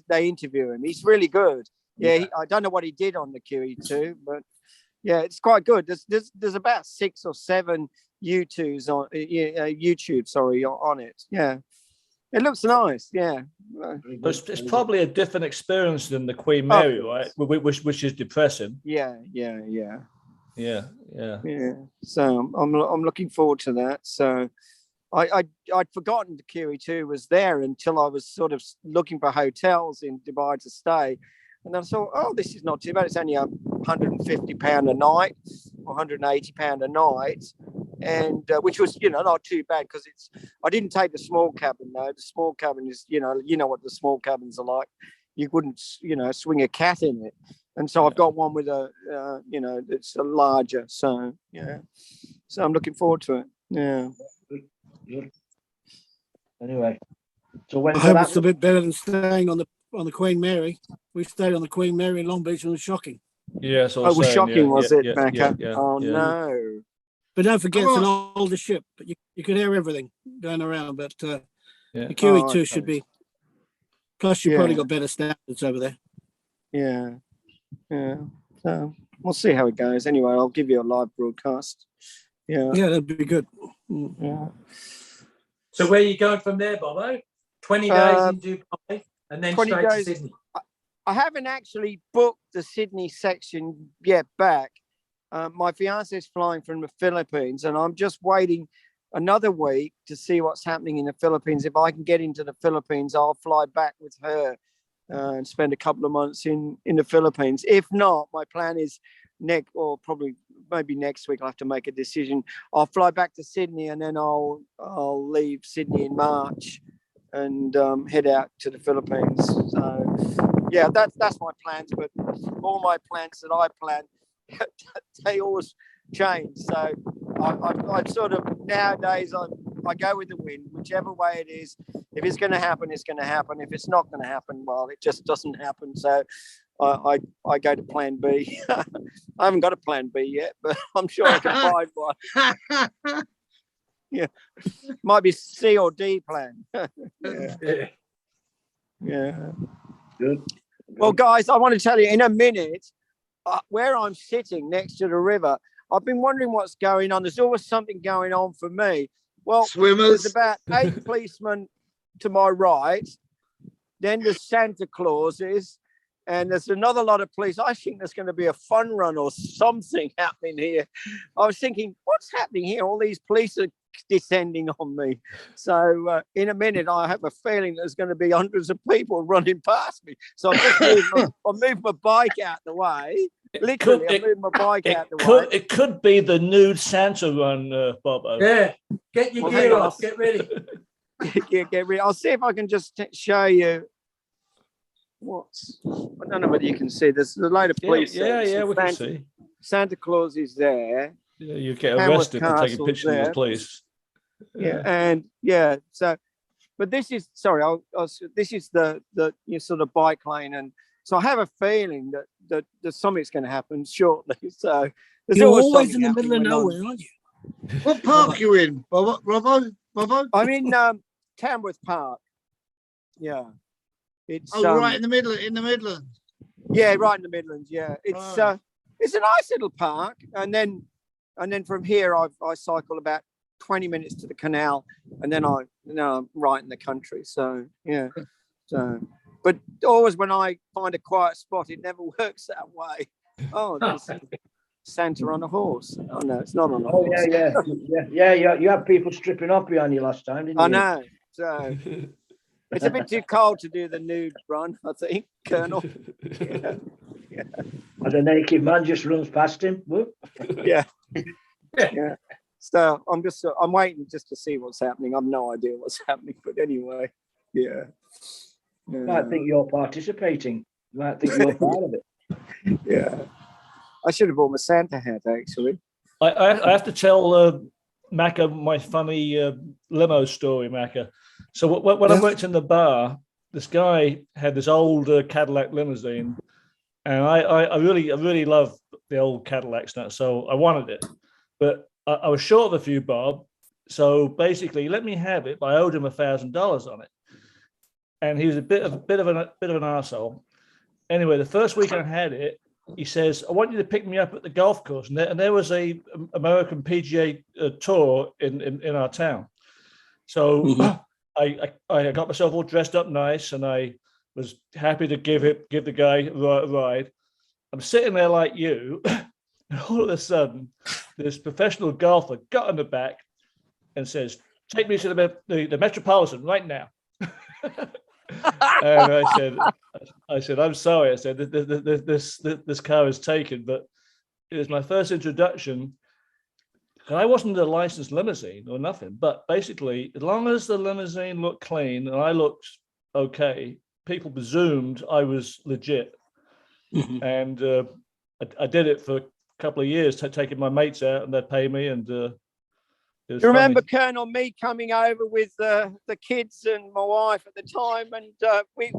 they interview him. He's really good. Yeah, I don't know what he did on the QE2, but yeah, it's quite good. There's about 6 or 7 YouTubes on on it. Yeah, it looks nice. Yeah.
But it's probably a different experience than the Queen Mary, right? Which is depressing.
Yeah.
Yeah.
So I'm looking forward to that. So I'd forgotten the QE2 was there until I was sort of looking for hotels in Dubai to stay. And then I thought, oh, this is not too bad. It's only £150 a night or £180 a night. And which was, not too bad because I didn't take the small cabin though. The small cabin is, you know what the small cabins are like. you wouldn't, swing a cat in it. And so I've got one with it's a larger. So yeah, so I'm looking forward to it. Yeah.
Good. Anyway, so
I
when's
hope
that?
it's a bit better than staying on the Queen Mary. We stayed on the Queen Mary in Long Beach and it was shocking.
Yeah, so
It was shocking, was it, Becca? Oh
yeah.
no.
But don't forget, it's an
Oh.
older ship, but you could hear everything going around. But the
Yeah.
QE2
okay.
should be. Plus, you probably got better standards over there.
Yeah. Yeah. So we'll see how it goes. Anyway, I'll give you a live broadcast. Yeah.
Yeah, that'd be good.
Yeah.
So where are you going from there, Bobo? 20 days in Dubai and then
20
straight
days.
to Sydney.
I haven't actually booked the Sydney section yet back. My fiance is flying from the Philippines and I'm just waiting another week to see what's happening in the Philippines. If I can get into the Philippines, I'll fly back with her and spend a couple of months in the Philippines. If not, my plan is maybe next week I'll have to make a decision. I'll fly back to Sydney and then I'll leave Sydney in March and head out to the Philippines. So yeah, that's my plans. But all my plans that I plan, they always change. So I sort of nowadays I go with the wind, whichever way it is. If it's going to happen, it's going to happen. If it's not going to happen, well, it just doesn't happen. So I go to plan B. I haven't got a plan B yet, but I'm sure I can find one. Yeah, might be C or D plan. Yeah.
Good.
Well, guys, I want to tell you in a minute where I'm sitting next to the river. I've been wondering what's going on. There's always something going on for me. Well,
Swimmers.
there's about 8 policemen to my right. Then there's Santa Clauses. And there's another lot of police. I think there's going to be a fun run or something happening here. I was thinking, what's happening here? All these police are descending on me. So in a minute, I have a feeling there's going to be hundreds of people running past me. So I'll move my bike out the way. Literally, I'll move my bike out the way.
It could be the nude Santa run, Bobo.
Yeah, get your gear off, get ready.
Get ready. I'll see if I can just show you. I don't know whether you can see. There's a load of police.
Yeah, we can see.
Santa Claus is there.
Yeah, you get arrested for taking pictures of the police.
Yeah, and so, but this is this is the sort of bike lane, and so I have a feeling that something's going to happen shortly. So
you're always in the middle of nowhere, aren't you?
What park you in, Robbo?
I'm in Tamworth Park. Yeah. It's
right in the middle, in the Midlands.
Yeah, right in the Midlands. Yeah, it's a nice little park, and then from here I cycle about 20 minutes to the canal, and then I'm right in the country. So yeah, but always when I find a quiet spot, it never works that way. Oh, there's Santa on a horse. Oh no, it's not on a horse.
Yeah. You had people stripping off behind you last time, didn't you?
I know. So. It's a bit too cold to do the nude run, I think, Colonel. Yeah.
And a naked man just runs past him. Whoop.
Yeah. So I'm waiting just to see what's happening. I've no idea what's happening, but anyway, yeah.
You might think you're participating. You might think you're part of it.
Yeah. I should have bought my Santa hat, actually.
I have to tell Macca my funny limo story, Macca. So when I worked in the bar, this guy had this old Cadillac limousine, and I really love the old Cadillacs now, so I wanted it, but I was short of a few bob, so basically he let me have it, but I owed him $1,000 on it, and he was a bit of an arsehole. Anyway, the first week I had it, he says, "I want you to pick me up at the golf course," and there was a American PGA tour in our town, so. Mm-hmm. I got myself all dressed up nice, and I was happy to give the guy a ride. I'm sitting there like you, and all of a sudden, this professional golfer got on the back and says, "Take me to the Metropolitan right now." And I said, "I'm sorry." I said, "This car is taken," but it was my first introduction. And I wasn't a licensed limousine or nothing, but basically, as long as the limousine looked clean and I looked okay, people presumed I was legit, and I did it for a couple of years, taking my mates out, and they'd pay me, and it was
You remember,
funny.
Colonel, me coming over with the kids and my wife at the time, and we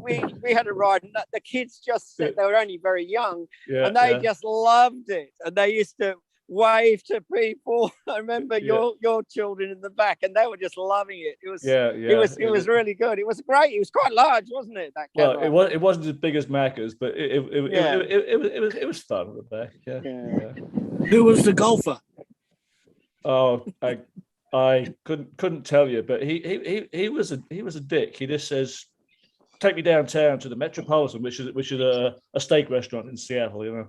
had a ride, and the kids just said they were only very young,
Yeah,
and they
yeah.
just loved it, and they used to wave to people. I remember your children in the back, and they were just loving it. It was it was really good. It was great. It was quite large, wasn't it? That
Well,
camera?
it wasn't as big as Macca's, but it was fun at the back. Yeah.
Who was the golfer?
Oh, I couldn't tell you, but he was a dick. He just says, "Take me downtown to the Metropolitan," which is a steak restaurant in Seattle, you know.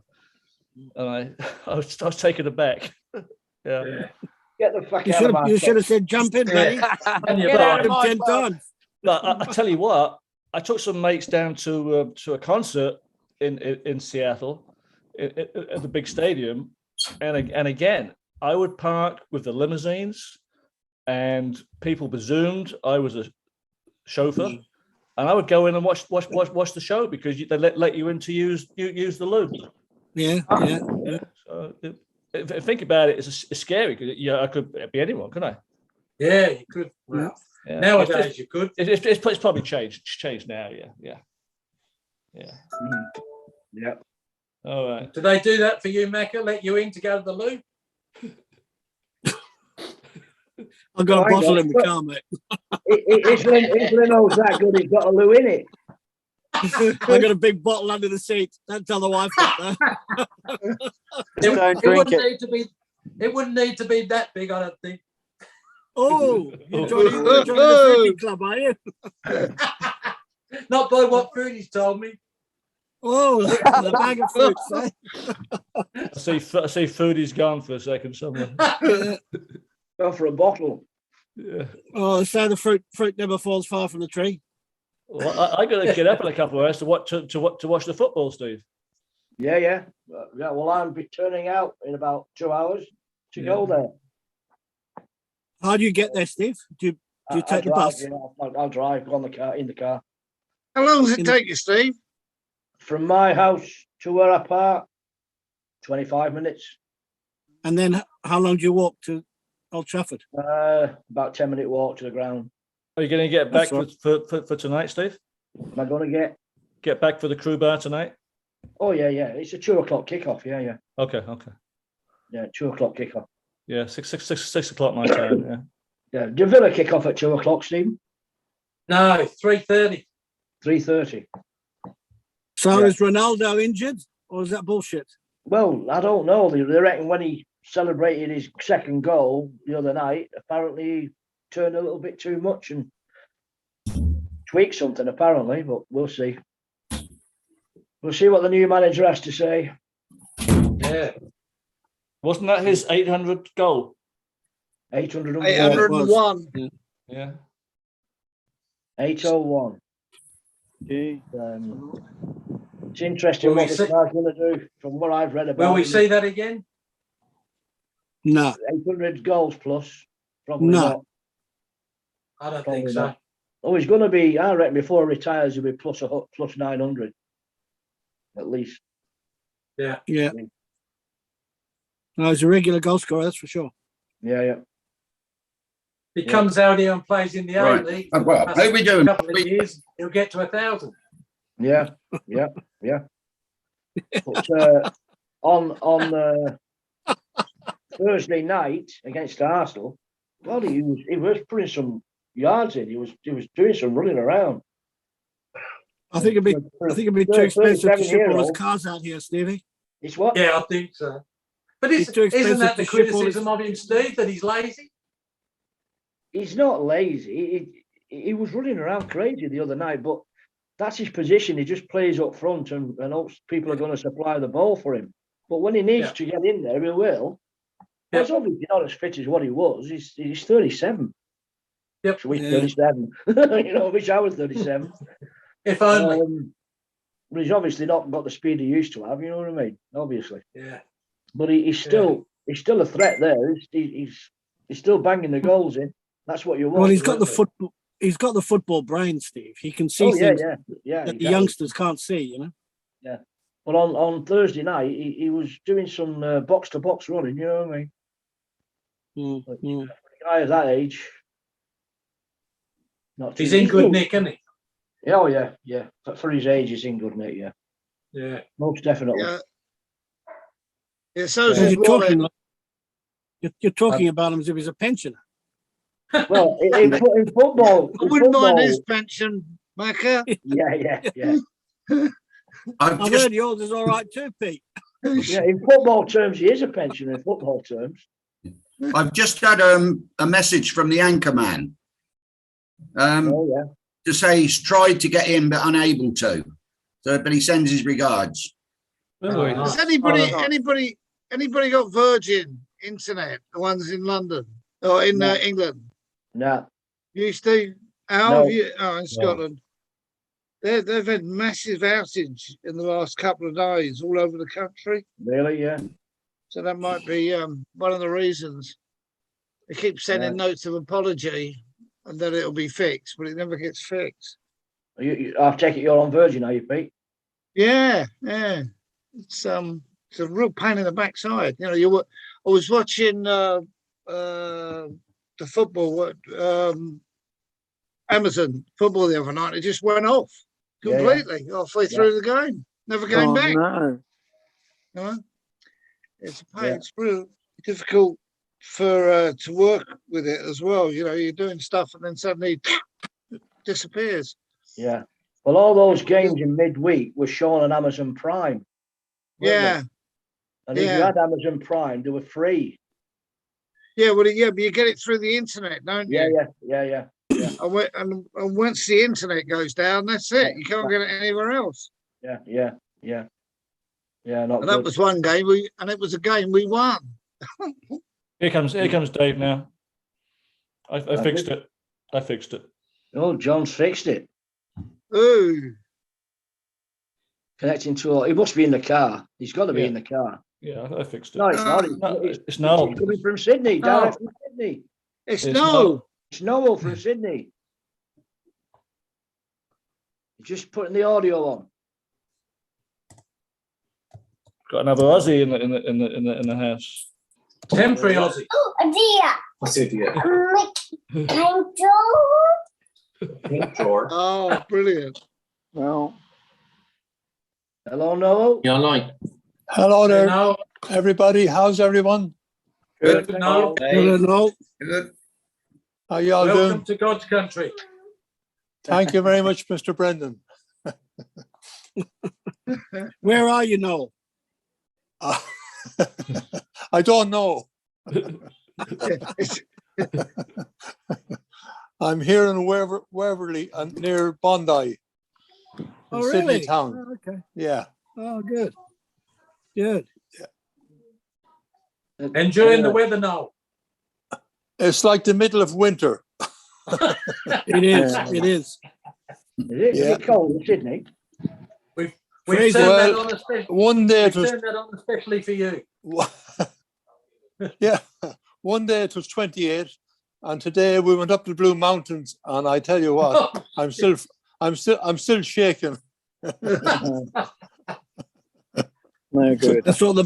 And I was taken aback. Yeah.
Get the fuck out of my
You should have said jump in, buddy.
Get out of my
10
pub.
times.
But I tell you what, I took some mates down to a concert in Seattle at the big stadium, and again, I would park with the limousines, and people presumed I was a chauffeur, and I would go in and watch the show because they let you in to use the loo.
Yeah.
So if I think about it, it's scary because I could be anyone, couldn't I?
Yeah, you could. Well,
Yeah.
nowadays you could.
It's probably changed now. Yeah.
Yeah.
All right.
Do they do that for you, Macca? Let you in to go to the loo?
I've got a bottle in the car, mate.
It's Renault's that good, it's got a loo in it.
I've got a big bottle under the seat. Don't tell the wife that.
It wouldn't need to be that big, I don't think.
Oh, you're joining the fruity club, are you?
Not by what Fruity's told me.
Oh, the bag of fruits, eh?
I see Foodie's gone for a second somewhere.
Go for a bottle.
Yeah.
Oh, they say the fruit never falls far from the tree.
Well, I got to get up in a couple of hours to watch the football, Steve.
Yeah. Well, I'll be turning out in about 2 hours to go there.
How do you get there, Steve? Do you take the bus?
Yeah, I'll drive. Go in the car.
How long does it take you, Steve?
From my house to where I park, 25 minutes.
And then how long do you walk to Old Trafford?
About 10-minute walk to the ground.
Are you going to get back
That's
for tonight, Steve?
Am I going to
Get back for the crew bar tonight?
Oh, yeah. It's a 2 o'clock kickoff. Yeah.
Okay.
Yeah, 2 o'clock kickoff.
Yeah, 6 o'clock my time.
Yeah. Do Villa kick off at 2 o'clock, Steve?
No, 3:30.
3:30.
So
Yeah.
is Ronaldo injured, or is that bullshit?
Well, I don't know. They reckon when he celebrated his second goal the other night, apparently he turned a little bit too much and tweaked something, apparently, but we'll see. We'll see what the new manager has to say.
Yeah.
Wasn't that his 800 goal?
801.
801.
Yeah.
801. It's interesting
Will
what
we
this
see-
guy's going to do from what I've read about
Will we
him.
see that again?
No.
800 goals plus. Probably
No.
not.
I don't
Probably
think so.
not. Oh, he's going to be, I reckon before he retires, he'll be plus 900. At least.
Yeah.
No, he's a regular goal scorer, that's for sure.
Yeah.
He comes out here and plays in the
Right.
A-League.
Well, how we doing?
A couple of years, he'll get to 1,000.
Yeah. But on Thursday night against Arsenal, well, he was putting some yards in. He was doing some running around.
I think it'd be too expensive to ship all his cars out here, Stevie.
It's what?
Yeah, I think so. But
It's too expensive
isn't that the
to ship all
criticism of him, Steve, that he's lazy?
He's not lazy. He was running around crazy the other night, but that's his position. He just plays up front and hopes people are going to supply the ball for him. But when he needs to get in there, he will.
Yeah.
He's obviously not as fit as what he was. He's 37.
Yep.
So he's
Yeah.
37. I wish I was 37.
If only.
But he's obviously not got the speed he used to have. You know what I mean? Obviously.
Yeah.
But he's still a threat there. He's still banging the goals in. That's what you want.
Well, he's got the football. he's got the football brain, Steve. He can see
Oh yeah,
things
yeah.
that
he
the
does.
youngsters can't see. You know.
Yeah. But on Thursday night, he was doing some box to box running. You know what I mean? But,
Mm.
for a guy of that age, not
He's
too-
in good nick, isn't he?
Oh yeah, yeah. For his age, he's in good nick. Yeah,
Yeah.
most definitely.
Yeah. Yeah, so is
Yeah.
his
You're talking,
wallet.
you're talking about him as if he's a pensioner.
Well, in football,
I wouldn't mind his pension, Macca.
yeah.
I've
I've
just
heard yours is all right too, Pete.
Yeah, in football terms, he is a pensioner in football terms.
I've just had a message from the anchor man
Oh yeah.
to say he's tried to get in but unable to. So, but he sends his regards.
Oh,
Has
nice.
anybody got Virgin Internet? The ones in London or in
No.
England?
No.
You, Steve? How
No.
have you? Oh, in Scotland. They've had massive outage in the last couple of days all over the country.
Really? Yeah.
So that might be one of the reasons. They keep sending
Right.
notes of apology and that it'll be fixed, but it never gets fixed.
I take it you're on Virgin, are you, Pete?
Yeah. It's a real pain in the backside. You know, I was watching the football, Amazon football the other night. It just went off
Yeah,
completely halfway through the game. Never came back.
No.
You know? It's a pain.
Yeah.
It's real difficult for to work with it as well. You know, you're doing stuff and then suddenly it disappears.
Yeah. Well, all those games in midweek were shown on Amazon Prime. weren't
Yeah.
they? And if you had Amazon Prime, they were free.
Yeah, but you get it through the internet, don't you?
Yeah.
And once the internet goes down, that's it. You can't get it anywhere else.
Yeah. Not
And that
good.
was one game and it was a game we won.
Here comes Dave now. I fixed it. I fixed it.
Oh, John's fixed it.
Ooh.
Connecting to. He must be in the car. He's got to be
Yeah.
in the car.
Yeah, I fixed it.
No, it's not.
No,
It's
it's Noel.
coming from Sydney. Direct from Sydney.
It's
It's
no.
It's Noel from Sydney. He's just putting the audio on.
Got another Aussie in the house.
Temporary Aussie.
Oh, a deer.
What's the idea?
Pink
Oh, brilliant.
Well,
Hello, Noel.
You online?
Hello there,
No,
everybody. How's everyone?
good. No.
No.
Good.
How y'all
Welcome
doing?
to God's country.
Thank you very much, Mr. Brendan.
Where are you, Noel?
I don't know. I'm here in Waverley and near Bondi, in
Oh,
Sydney
really?
town.
Oh, okay.
Yeah.
Oh, good. Good.
Enjoying the weather now.
It's like the middle of winter.
It is. It is.
Is
Yeah.
it cold in Sydney?
We've
Crazy.
turned
Well,
that on especially.
One day
We've
it was,
turned that on especially for you.
yeah, one day it was 28, and today we went up the Blue Mountains, and I tell you what, I'm still shaking.
no good.
That's what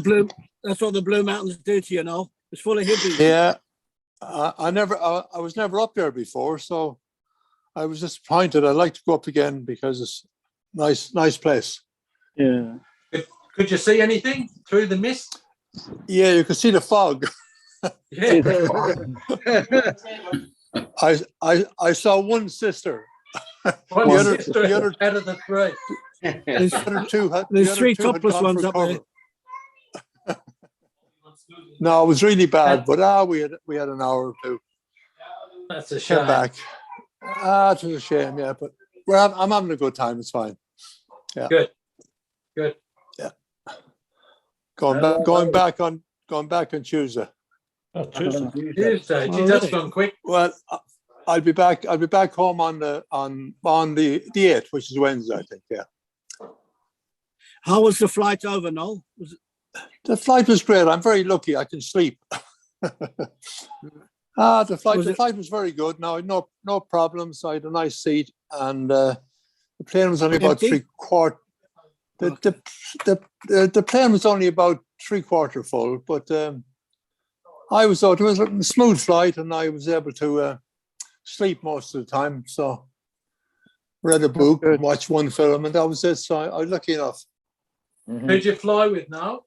the Blue Mountains do to you, Noel. It's full of hippies.
Yeah, I was never up there before, so I was disappointed. I'd like to go up again because it's nice place.
Yeah.
Could you see anything through the mist?
Yeah, you can see the fog.
Yeah.
I saw one sister.
One
The other-
sister
the other-
out of the three.
There's,
The other two had,
there's
the other
three
two had
topless
gone
ones
for
up there.
cover. No, it was really bad, but we had an hour or two.
That's a shame.
Came back. It was a shame, yeah, but I'm having a good time. It's fine.
Good. Good.
Going back on Tuesday.
Oh, Tuesday.
Tuesday.
Oh,
Gee, that's
really?
gone quick.
Well, I'll be back home on the 8th, which is Wednesday, I think. Yeah,
How was the flight over, Noel? Was it,
the flight was great. I'm very lucky. I can sleep. The flight was very good. No problems. I had a nice seat, and the plane was only about
Empty?
the plane was only about 3/4 full, but I was out. It was a smooth flight, and I was able to sleep most of the time. So read a book, watched one film, and that was it. So I was lucky enough.
Who'd you fly with now?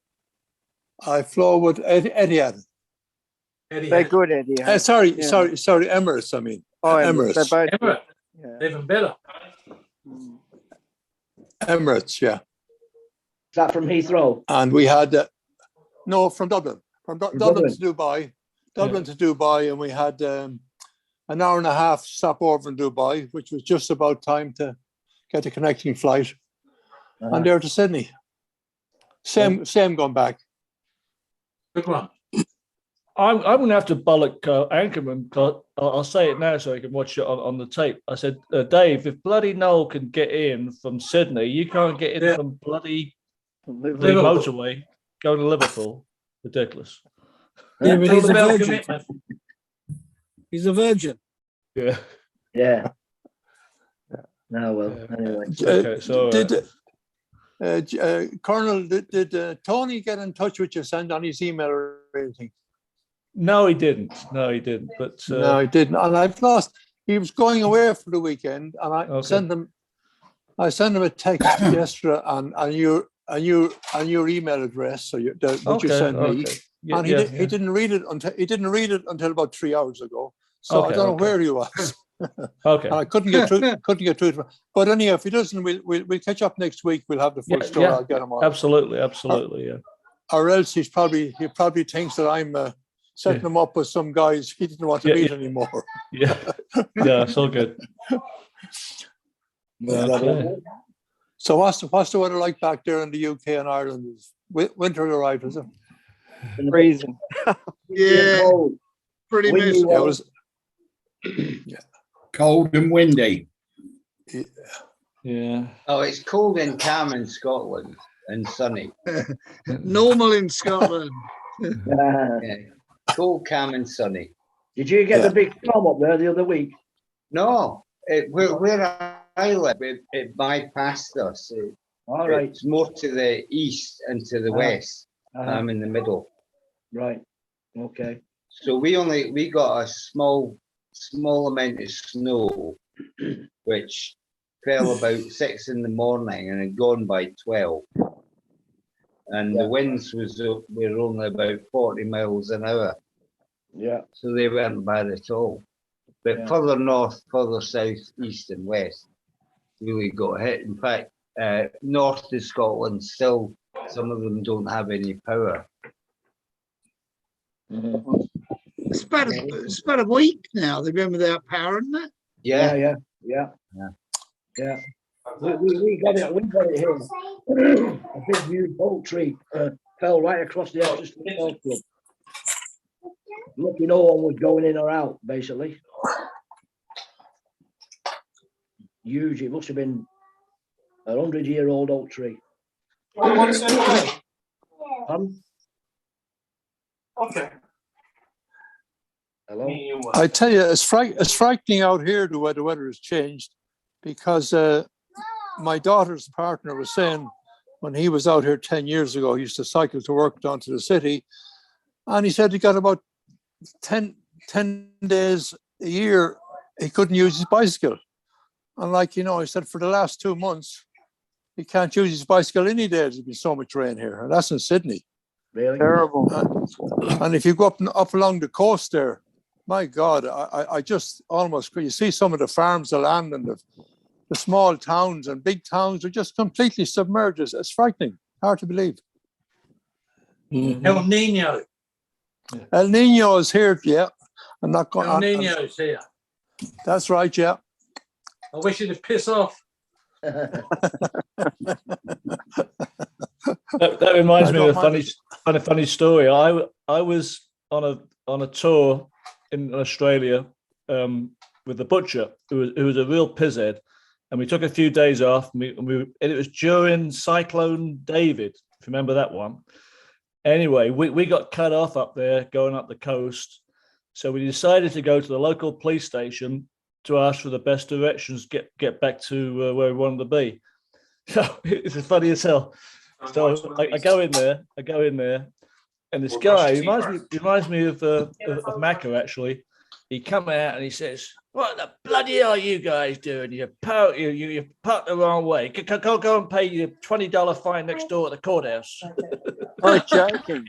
I flew with Etihad.
They're good, Eddie.
Sorry, Emirates. I mean, Emirates.
They're both
Emirates.
Yeah.
Even better.
Emirates, yeah.
Is that from Heathrow?
And we had no, from Dublin, Dublin
Dublin.
to Dubai, to Dubai, and we had an hour and a half stopover in Dubai, which was just about time to get a connecting flight, and there to Sydney. Same going back.
Good one.
I'm going to have to bollock Anchorman. I'll say it now so I can watch it on the tape. I said, Dave, if bloody Noel can get in from Sydney, you can't get in from bloody the motorway going to Liverpool. Ridiculous.
Yeah, but he's a
Bell
virgin.
commitment.
He's a virgin.
Yeah.
Yeah. No, well, anyway.
Okay, so
Colonel, did Tony get in touch with you, send on his email or anything?
no, he didn't. But
No, he didn't. And I've lost. He was going away for the weekend, and I sent him a text yesterday and your email address, so what you sent me.
Yeah,
and he didn't read it until about 3 hours ago. So I don't know where he was.
Okay.
And I couldn't get through. But anyhow, if he doesn't, we'll catch up next week. We'll have the full story. I'll get him on.
Absolutely, yeah.
Or else he probably thinks that I'm setting him up with some guys he didn't want to meet anymore.
Yeah, it's all good.
Okay. So what's the weather like back there in the UK and Ireland? Is winter arrived, is it?
Freezing.
Yeah, pretty miserable.
Yeah, it was
Cold and windy.
Yeah.
Oh, it's cold and calm in Scotland and sunny.
Normal in Scotland.
Yeah. Cold, calm and sunny.
Did you get the big storm up there the other week?
No, where I live, it bypassed us.
All right.
It's more to the east and to the west. I'm in the middle.
Right. Okay.
So we got a small amount of snow, which fell about 6 in the morning and had gone by 12. And the winds were only about 40 miles an hour.
Yeah.
So they weren't bad at all. But further north, further south, east and west really got hit. In fact, north of Scotland still, some of them don't have any power.
It's about a week now. They've been without power, isn't it?
Yeah.
Yeah. We got it here. A big huge oak tree fell right across the entrance to the golf club. Lucky no one was going in or out, basically. Huge. It must have been a 100-year-old oak tree.
Okay.
Hello?
I tell you, it's frightening out here the way the weather has changed, because my daughter's partner was saying when he was out here 10 years ago, he used to cycle to work down to the city, and he said he got about 10 days a year he couldn't use his bicycle. And he said for the last 2 months, he can't use his bicycle any day. There's been so much rain here, and that's in Sydney.
Really?
Terrible.
And if you go up along the coast there, my God, I just almost, you see some of the farms, the land, and the small towns and big towns are just completely submerged. It's frightening. Hard to believe.
El Nino.
El Nino is here, yeah. I'm not going.
El Nino's here.
That's right, yeah.
I wish you to piss off.
That reminds me of a funny story. I was on a tour in Australia with the butcher, who was a real pizzhead, and we took a few days off. And it was during Cyclone David, if you remember that one. Anyway, we got cut off up there going up the coast, So we decided to go to the local police station to ask for the best directions, get back to where we wanted to be. So it's as funny as hell. So I go in there, and this guy reminds me of Macca, actually. He come out and he says, "What the bloody are you guys doing? You parked the wrong way. Go and pay your $20 fine next door at the courthouse."
Oh, joking.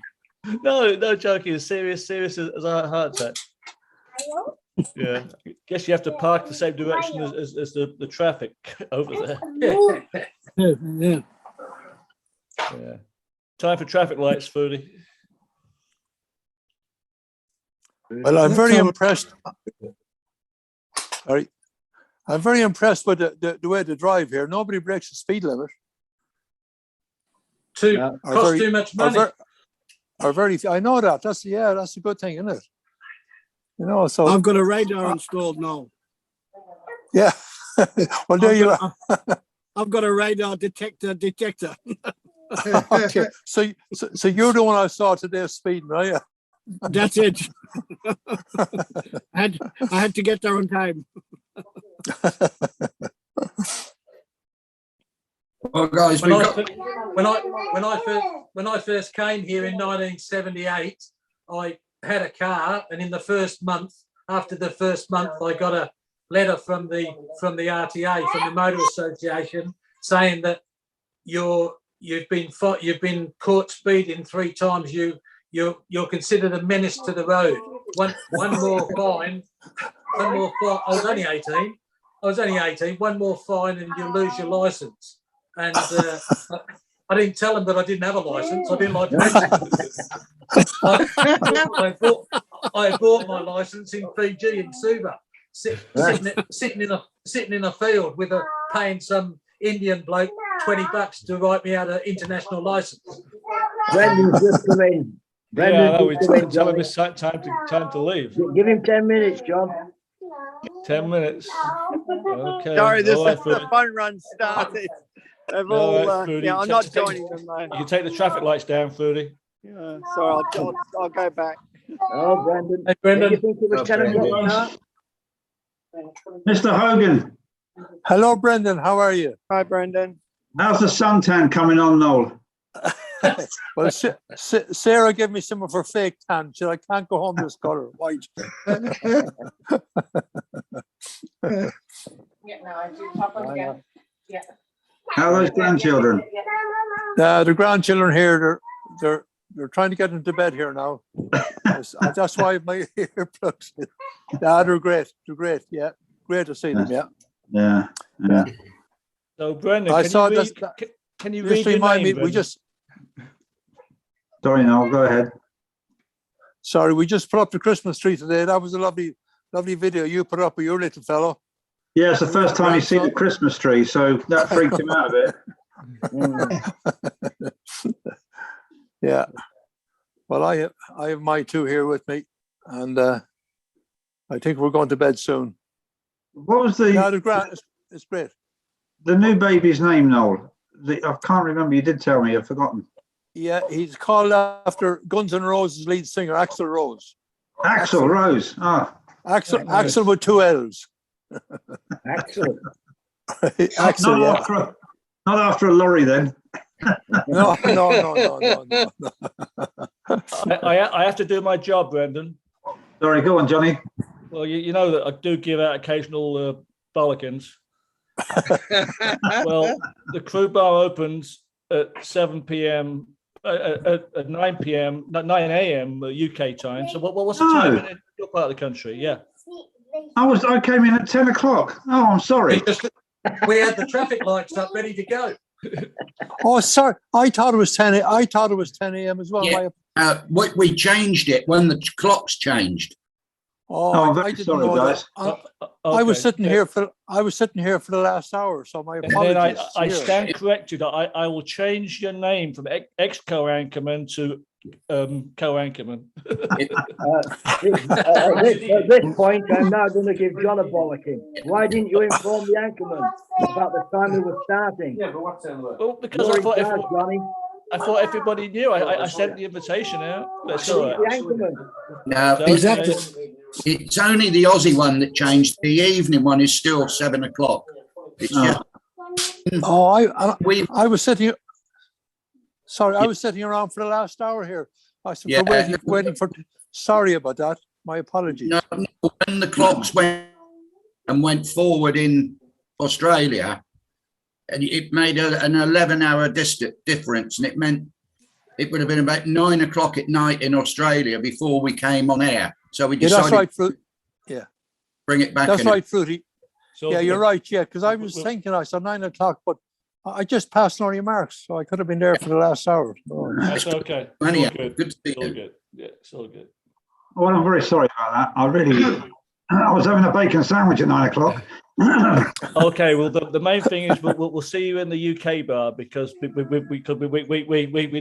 No joking. It's serious as a heart attack. Yeah, I guess you have to park the same direction as the traffic over there.
Yeah.
Yeah. Time for traffic lights, Foodie.
Well, I'm very impressed. Sorry. I'm very impressed with the way they drive here. Nobody breaks the speed limit.
Cost too much money.
I know that. That's a good thing, isn't it? You know, so
I've got a radar installed now.
yeah. Well, there you are.
I've got a radar detector.
Okay. So you're the one I saw today speeding, are you?
That's it. I had to get there on time.
Well, guys,
When I first came here in 1978, I had a car, and in the first month, after the first month, I got a letter from the RTA, from the Motor Association, saying that you've been caught speeding 3 times. You're considered a menace to the road. One more fine. I was only 18. One more fine, and you lose your license. And I didn't tell them that I didn't have a license. I didn't like to mention it. I bought my license in Fiji, in Suva, sitting in a field with paying some Indian bloke $20 to write me out an international license.
Brendan's just come in.
Yeah, we tell him it's time to leave.
Give him 10 minutes, John.
10 minutes. Okay.
Sorry,
All
the fun run started. They've all, I'm not joining them, though.
You can take the traffic lights down, Foodie.
Yeah, sorry, I'll go back.
Oh, Brendan.
Hey, Brendan.
Did you think it was 10 o'clock now?
Mr. Hogan,
Hello, Brendan. How are you?
Hi, Brendan.
how's the suntan coming on, Noel?
Well, Sarah gave me some of her fake tan. She said, I can't go home this color, white.
How are those grandchildren?
The grandchildren here, they're trying to get into bed here now. That's why my earplugs. They're great. They're great. Yeah, great to see them. Yeah.
Yeah.
So, Brendan, can you read
just remind
your name,
me? We just.
Sorry, Noel, go ahead.
Sorry, we just put up the Christmas tree today. That was a lovely video you put up with your little fellow.
Yeah, it's the first time he's seen the Christmas tree, so that freaked him out a bit.
Yeah. Well, I have my 2 here with me, and I think we're going to bed soon.
What was
it's great.
The new baby's name, Noel? I can't remember. You did tell me. I've forgotten.
Yeah, he's called after Guns N' Roses lead singer Axl Rose.
Axl Rose. Ah.
Axl with 2 L's.
Excellent.
Axl,
Not after a lorry, then.
No.
I have to do my job, Brendan.
Sorry, go on, Johnny.
Well, you know that I do give out occasional bollockins. Well, the crew bar opens at 7 p.m. At 9 p.m. 9 a.m. UK time. So what's the time in your part of the country? Yeah.
I came in at 10 o'clock. Oh, I'm sorry.
We had the traffic lights up ready to go.
Oh, sorry. I thought it was 10. I thought it was 10 a.m. as well.
Yeah. We changed it when the clocks changed.
Oh,
very
I didn't
sorry,
know
guys.
that. I was sitting here for the last hour, so my apologies.
And then I stand corrected. I will change your name from ex-co-anchorman to co-anchorman.
At this point, I'm now going to give John a bollocking. Why didn't you inform the anchorman about the time we were starting?
Yeah, but what's well, because I thought everybody knew. I sent the invitation out. That's all right.
No,
Exactly.
It's only the Aussie one that changed. The evening one is still 7 o'clock. It's just
Oh,
we.
I was sitting. Sorry, I was sitting around for the last hour here. I said,
Yeah.
waiting for. Sorry about that. My apologies.
No, when the clocks went forward in Australia, and it made an 11-hour difference, and it meant it would have been about 9 o'clock at night in Australia before we came on air. So we
Yeah,
decided
that's right, Fruit. Yeah,
bring it back.
that's right, Fruity.
So
Yeah, you're right. Yeah, because I was thinking I said 9 o'clock, but I just passed on your marks, so I could have been there for the last hour. Oh,
That's okay. It's
Anyhow,
all good.
good to see
It's all
you.
good. Yeah, it's all good.
Well, I'm very sorry about that. I was having a bacon sandwich at 9 o'clock.
Okay, well, the main thing is we'll see you in the UK bar because we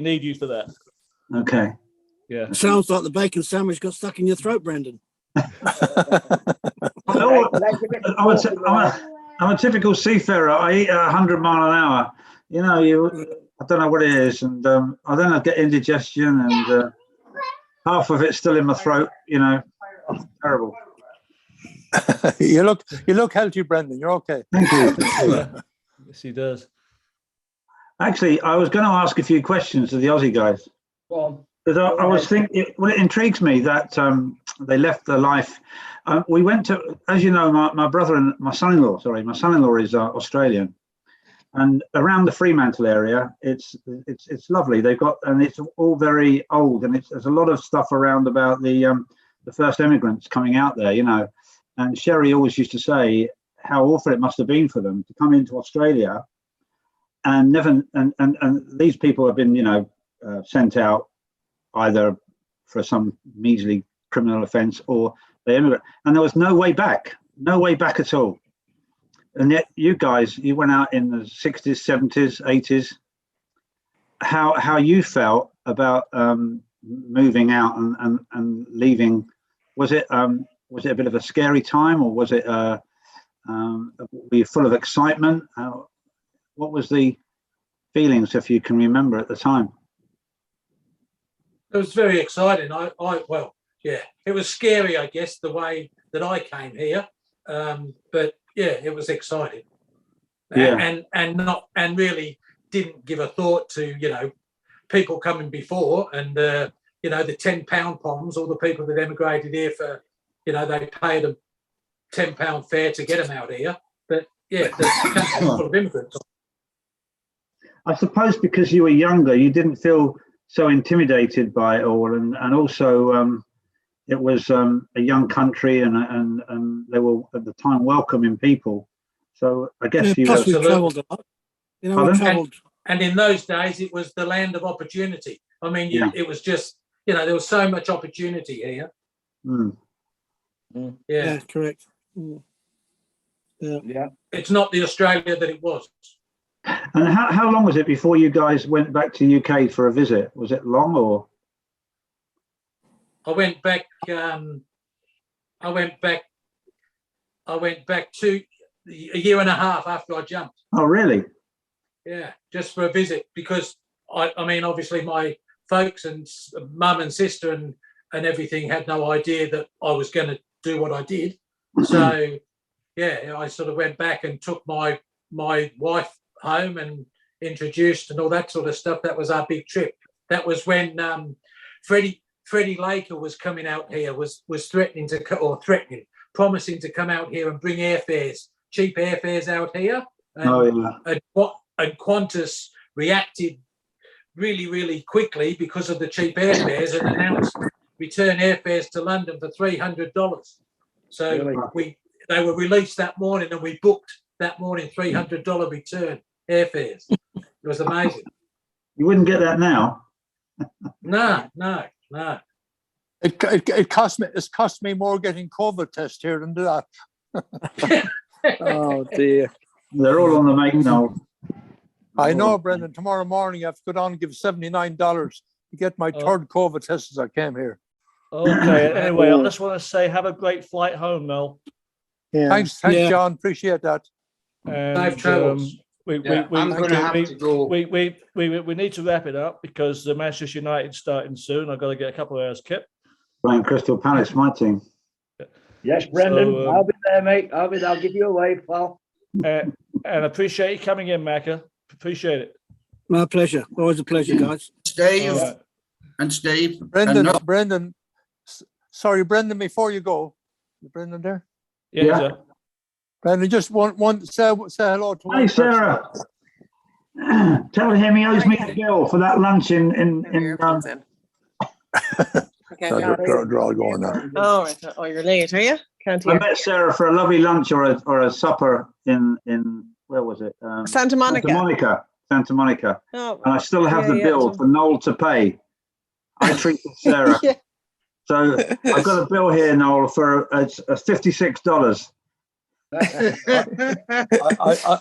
need you for that.
Okay.
Yeah.
Sounds like the bacon sandwich got stuck in your throat, Brendan.
I'm a typical seafarer. I eat 100 mile an hour. You know, I don't know what it is, and I then I get indigestion, and half of it's still in my throat. You know, terrible.
you look healthy, Brendan. You're okay.
Thank you.
Yes, he does.
Actually, I was going to ask a few questions of the Aussie guys. Because I was thinking, well, it intrigues me that they left their life. We went to, as you know, my brother and my son-in-law is Australian, and around the Fremantle area, it's lovely. They've got, and it's all very old, and there's a lot of stuff around about the first immigrants coming out there, you know. And Sherry always used to say how awful it must have been for them to come into Australia, and never, and these people have been, you know, sent out either for some measly criminal offence or they immigrate, and there was no way back at all. And yet you guys, you went out in the 60s, 70s, 80s. How you felt about moving out and leaving? Was it a bit of a scary time, or was it were you full of excitement? What was the feelings, if you can remember, at the time?
It was very exciting. Well, yeah, it was scary, I guess, the way that I came here. But yeah, it was exciting.
Yeah.
And really didn't give a thought to, you know, people coming before and you know, the £10 poms, all the people that emigrated here for, you know, they paid a £10 fare to get them out here. But yeah, the country was full of immigrants.
I suppose because you were younger, you didn't feel so intimidated by it all, and also it was a young country, and they were at the time welcoming people. So I guess you.
Plus we travelled a lot. You know, we travelled.
And in those days, it was the land of opportunity. I mean, it was just, you know, there was so much opportunity here.
Mm.
Yeah, correct. Yeah.
It's not the Australia that it was.
And how long was it before you guys went back to UK for a visit? Was it long, or?
I went back. I went back to a year and a half after I jumped.
Oh, really?
Yeah, just for a visit, because I mean, obviously my folks and mum and sister and everything had no idea that I was going to do what I did. So yeah, I sort of went back and took my wife home and introduced and all that sort of stuff. That was our big trip. That was when Freddie Laker was coming out here, was promising to come out here and bring cheap airfares out here. And Qantas reacted really, really quickly because of the cheap airfares and announced return airfares to London for $300. So they were released that morning, and we booked that morning $300 return airfares. It was amazing.
You wouldn't get that now.
No.
It cost me more getting COVID test here than that. Oh dear.
They're all on the make now.
I know, Brendan. Tomorrow morning I have to go down and give $79 to get my third COVID test as I came here.
Okay. Anyway, I just want to say have a great flight home, Mel.
Yeah. Thanks, John. Appreciate that.
Safe travels.
I'm going to have to go. We need to wrap it up because the Manchester United starting soon. I've got to get a couple of hours kip.
Playing Crystal Palace, my team.
Yes, Brendan,
So,
I'll be there, mate. I'll give you a wave, pal.
And appreciate you coming in, Macca. Appreciate it.
My pleasure. Always a pleasure, guys.
Steve
All right.
and Steve.
Brendan,
and
Brendan, sorry, Brendan, before you go, is Brendan there?
Yeah. Sir.
Brendan, just one say hello to
Hey,
one
Sarah. Tell him he owes me a bill for that lunch in
Okay.
they're all going now.
Oh, right. Oh, you're late, are you? Can't
I
hear.
met Sarah for a lovely lunch or a supper in where was it?
Santa Monica.
Santa Monica.
Oh,
And I still have the bill for Noel to pay. I treated Sarah.
Yeah.
So I've got a bill here, Noel, for $56.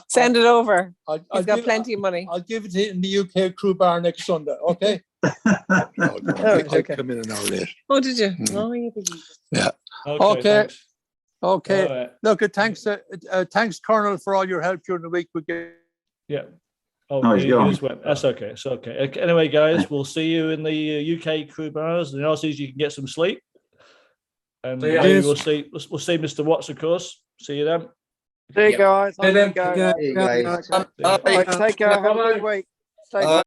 Send it over.
I'll
He's got
give-
plenty of money.
I'll give it to you in the UK Crew Bar next Sunday, okay? No,
okay.
I'll come in an hour late.
Oh, did you?
Mm.
Oh, you did.
Yeah.
Okay.
thanks. Okay.
All right.
Look, thanks, Colonel, for all your help during the week. We get.
Yeah.
Oh, he's
he
gone.
just went. That's okay. It's okay. Anyway, guys, we'll see you in the UK crew bars. The Aussies, you can get some sleep. And
See ya.
maybe we'll see Mr. Watts, of course. See you then.
See you guys.
Hey,
I'm
then.
gonna go.
Hey, guys.
Right, take care. Have a good week. Stay safe.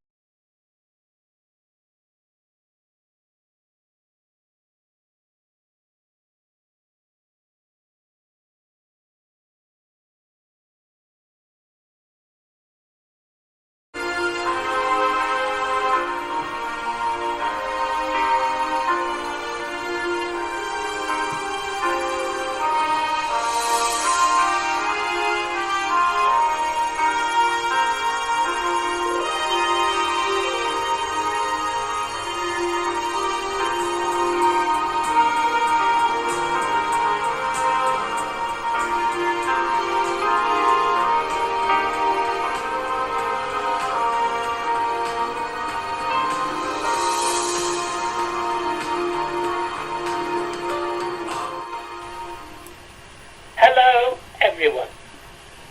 Hello, everyone.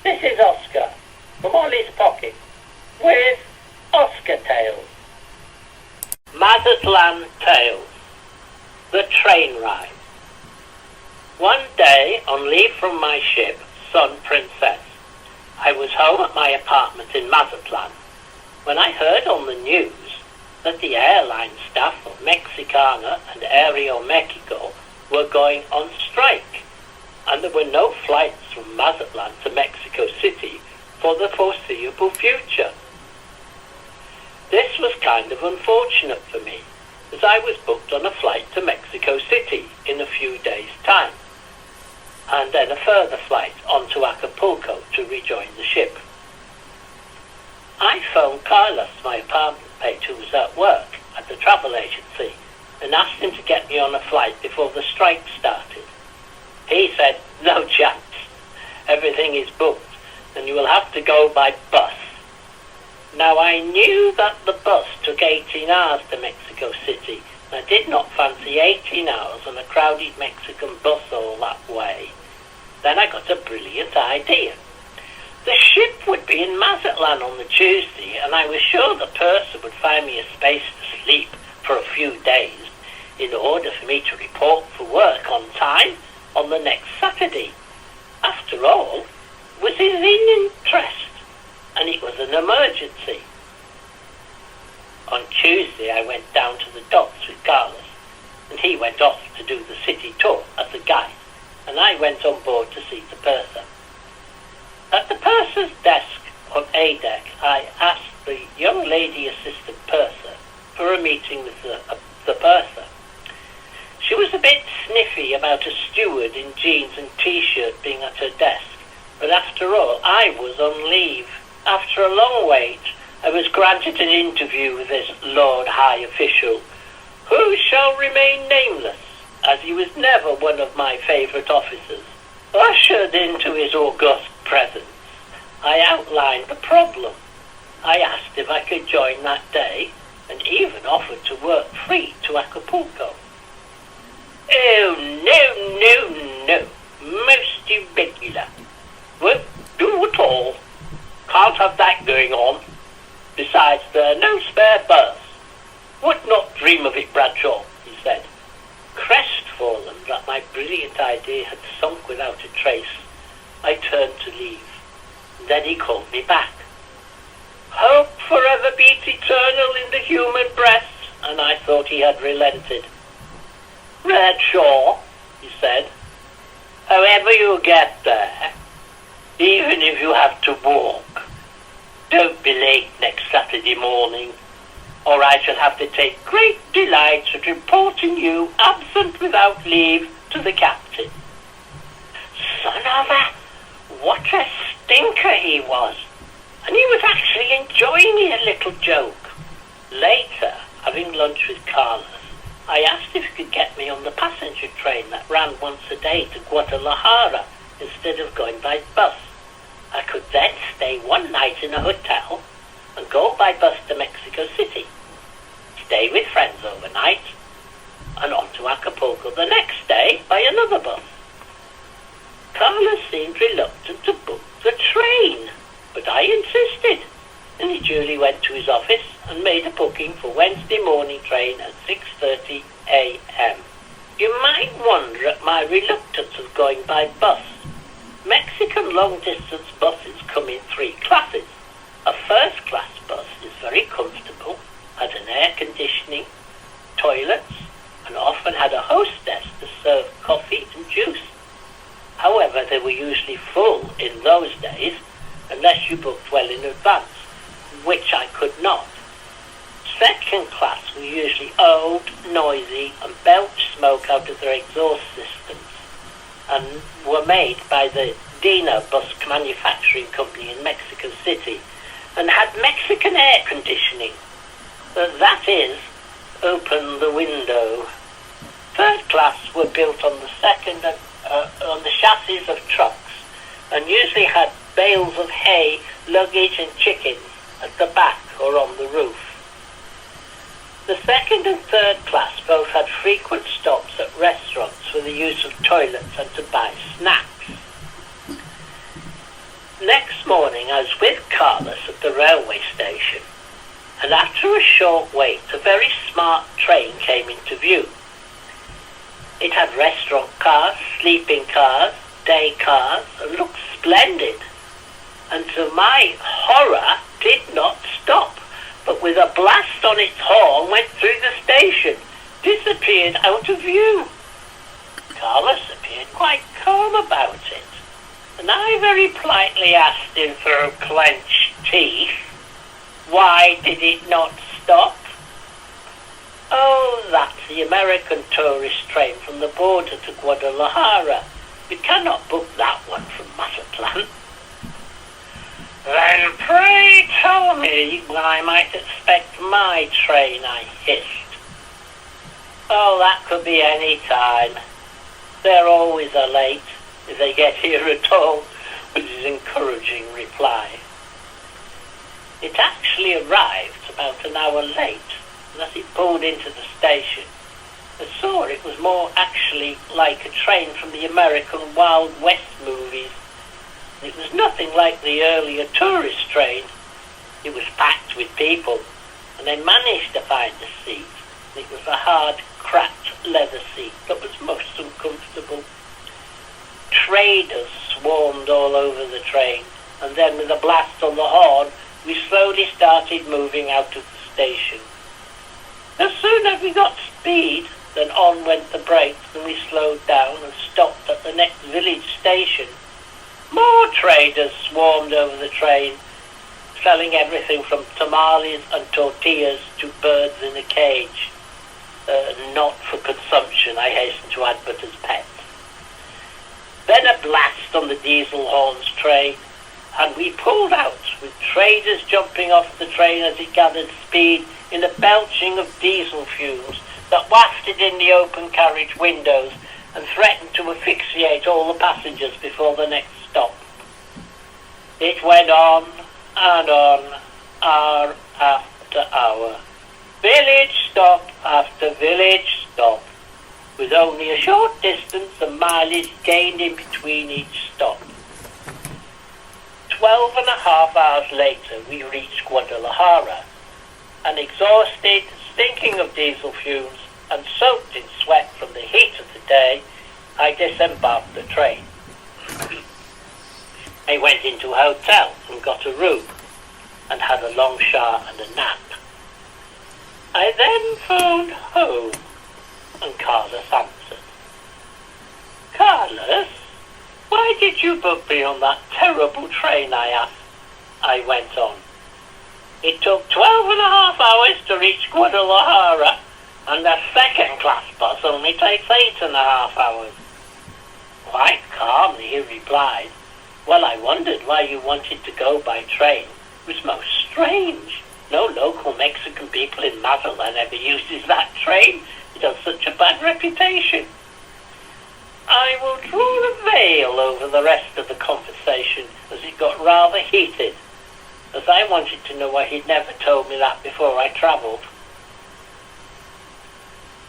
This is Oscar from Ollie's Pocket with Oscar Tales. Mazatlan Tales. The Train Ride. One day, on leave from my ship, Sun Princess, I was home at my apartment in Mazatlan when I heard on the news that the airline staff of Mexicana and Aeromexico were going on strike, and there were no flights from Mazatlan to Mexico City for the foreseeable future. This was kind of unfortunate for me, as I was booked on a flight to Mexico City in a few days' time, and then a further flight on to Acapulco to rejoin the ship. I phoned Carlos, my apartment mate, who was at work at the travel agency, and asked him to get me on a flight before the strike started. He said, no chance. Everything is booked, and you will have to go by bus. Now, I knew that the bus took 18 hours to Mexico City, and I did not fancy 18 hours on a crowded Mexican bus all that way. Then I got a brilliant idea. The ship would be in Mazatlan on the Tuesday, and I was sure the purser would find me a space to sleep for a few days in order for me to report for work on time on the next Saturday. After all, it was in his interest, and it was an emergency. On Tuesday, I went down to the docks with Carlos, and he went off to do the city tour as a guide, and I went on board to see the purser. At the purser's desk on A deck, I asked the young lady assistant purser for a meeting with the purser. She was a bit sniffy about a steward in jeans and t-shirt being at her desk, but after all, I was on leave. After a long wait, I was granted an interview with this Lord High official, who shall remain nameless, as he was never one of my favourite officers. Ushered into his august presence, I outlined the problem. I asked if I could join that day, and even offered to work free to Acapulco. Oh, no, most irregular. Won't do at all. Can't have that going on. Besides, there are no spare berths. Would not dream of it, Bradshaw, he said, crestfallen that my brilliant brilliant idea had sunk without a trace, I turned to leave. Then he called me back. Hope forever beats eternal in the human breast, and I thought he had relented. Redshaw, he said, however you get there, even if you have to walk, don't be late next Saturday morning, or I shall have to take great delight at reporting you absent without leave to the captain. Son of a... what a stinker he was! And he was actually enjoying a little joke. Later, having lunch with Carlos, I asked if he could get me on the passenger train that ran once a day to Guadalajara instead of going by bus. I could then stay one night in a hotel and go by bus to Mexico City, stay with friends overnight, and on to Acapulco the next day by another bus. Carlos seemed reluctant to book the train, but I insisted, and he duly went to his office and made a booking for Wednesday morning train at 6:30 a.m. You might wonder at my reluctance of going by bus. Mexican long-distance buses come in 3 classes. A first-class bus is very comfortable, had an air conditioning, toilets, and often had a hostess to serve coffee and juice. However, they were usually full in those days, unless you booked well in advance, which I could not. Second class were usually old, noisy, and belched smoke out of their exhaust systems, and were made by the Dina bus manufacturing company in Mexico City, and had Mexican air conditioning. That is, open the window. Third class were built on the on the chassis of trucks, and usually had bales of hay, luggage and chickens at the back or on the roof. The second and third class both had frequent stops at restaurants for the use of toilets and to buy snacks. Next morning I was with Carlos at the railway station, and after a short wait a very smart train came into view. It had restaurant cars, sleeping cars, day cars, and looked splendid, and to my horror did not stop, but with a blast on its horn went through the station, disappeared out of view. Carlos appeared quite calm about it, and I very politely asked him through clenched teeth, why did it not stop? Oh, that's the American tourist train from the border to Guadalajara. You cannot book that one from Mazatlan. Then pray tell me when I might expect my train, I hissed. Oh, that could be any time. They're always late, if they get here at all, was his encouraging reply. It actually arrived about an hour late, and as it pulled into the station, I saw it was more actually like a train from the American Wild West movies. It was nothing like the earlier tourist train. It was packed with people, and they managed to find a seat. It was a hard, cracked leather seat that was most uncomfortable. Traders swarmed all over the train, and then with a blast on the horn, we slowly started moving out of the station. No sooner we got speed than on went the brakes, and we slowed down and stopped at the next village station. More traders swarmed over the train, selling everything from tamales and tortillas to birds in a cage. Not for consumption, I hasten to add, but as pets. Then a blast on the diesel horns train, and we pulled out, with traders jumping off the train as it gathered speed in a belching of diesel fumes that wafted in the open carriage windows and threatened to asphyxiate all the passengers before the next stop. It went on and on, hour after hour, village stop after village stop, with only a short distance and mileage gained in between each stop. 12.5 hours later, we reached Guadalajara, and exhausted, stinking of diesel fumes, and soaked in sweat from the heat of the day, I disembarked the train. I went into a hotel and got a room and had a long shower and a nap. I then phoned home and Carlos answered. Carlos, why did you book me on that terrible train, I asked. I went on. It took 12.5 hours to reach Guadalajara, and the second-class bus only takes 8.5 hours. Quite calmly he replied, well, I wondered why you wanted to go by train. It was most strange. No local Mexican people in Mazatlan ever uses that train. It has such a bad reputation. I will draw a veil over the rest of the conversation as it got rather heated, as I wanted to know why he'd never told me that before I travelled.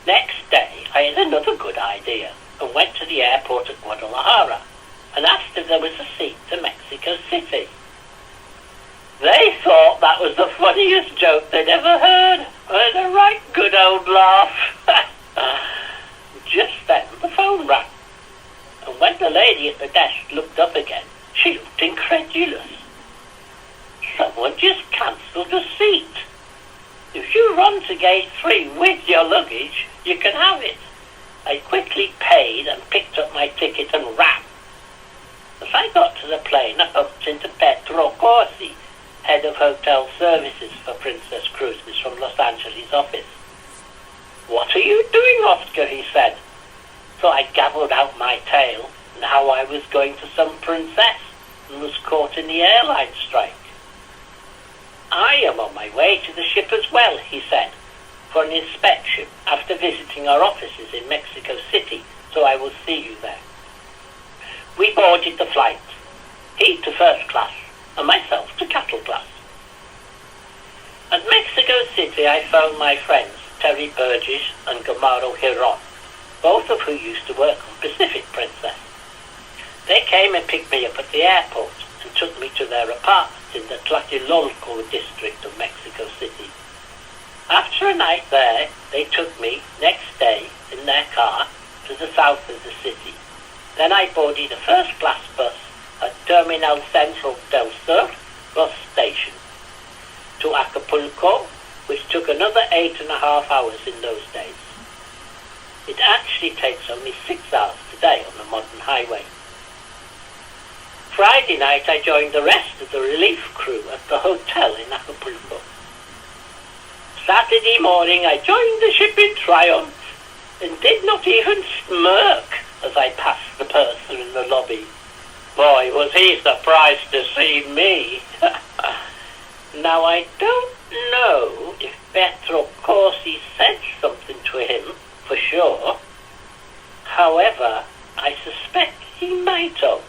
Next day, I had another good idea and went to the airport at Guadalajara and asked if there was a seat to Mexico City. They thought that was the funniest joke they'd ever heard. I had a right good old laugh. Just then the phone rang, and when the lady at the desk looked up again, she looked incredulous. Someone just cancelled a seat. If you run to gate 3 with your luggage, you can have it. I quickly paid and picked up my ticket and ran. As I got to the plane, I bumped into Pedro Corsi, head of hotel services for Princess Cruises from Los Angeles office. What are you doing, Oscar? He said. So I gabbled out my tale and how I was going to some princess and was caught in the airline strike. I am on my way to the ship as well, he said, for an inspection after visiting our offices in Mexico City, so I will see you there. We boarded the flight, he to first class and myself to cattle class. At Mexico City I found my friends Terry Burgess and Gamaro Hiron, both of who used to work on Pacific Princess. They came and picked me up at the airport and took me to their apartment in the Tlatelolco district of Mexico City. After a night there, they took me next day in their car to the south of the city. Then I boarded a first-class bus at Terminal Central del Sur bus station to Acapulco, which took another 8.5 hours in those days. It actually takes only 6 hours today on the modern highway. Friday night I joined the rest of the relief crew at the hotel in Acapulco. Saturday morning I joined the ship in triumph and did not even smirk as I passed the purser in the lobby. Boy, was he surprised to see me. Now I don't know if Pedro Corsi said something to him for sure. However, I suspect he might have.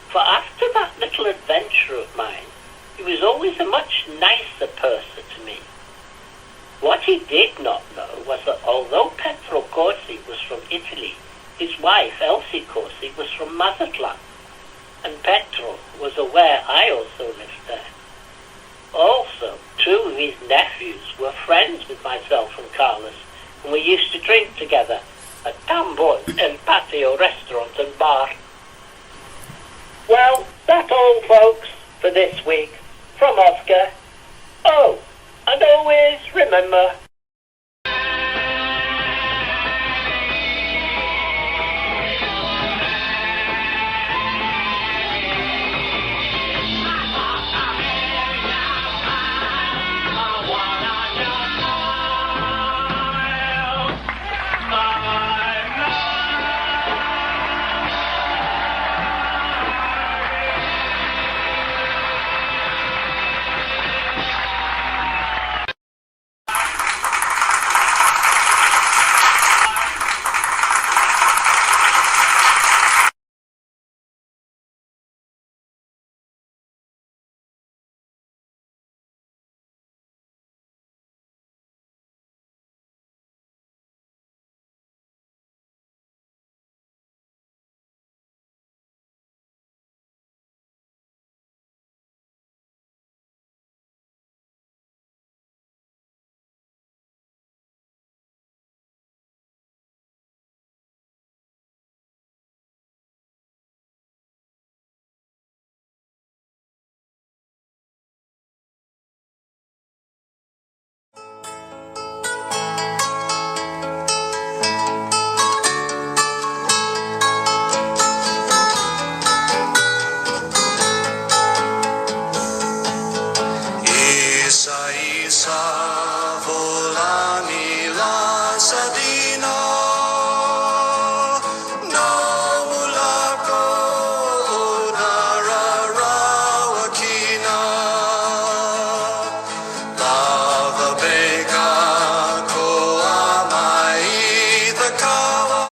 For after that little adventure of mine, he was always a much nicer person to me. What he did not know was that although Pedro Corsi was from Italy, his wife Elsie Corsi was from Mazatlan, and Pedro was aware I also lived there. Also, 2 of his nephews were friends with myself and Carlos, and we used to drink together at Tambor El Patio restaurant and bar. Well, that's all, folks, for this week. From Oscar. Oh, and always remember,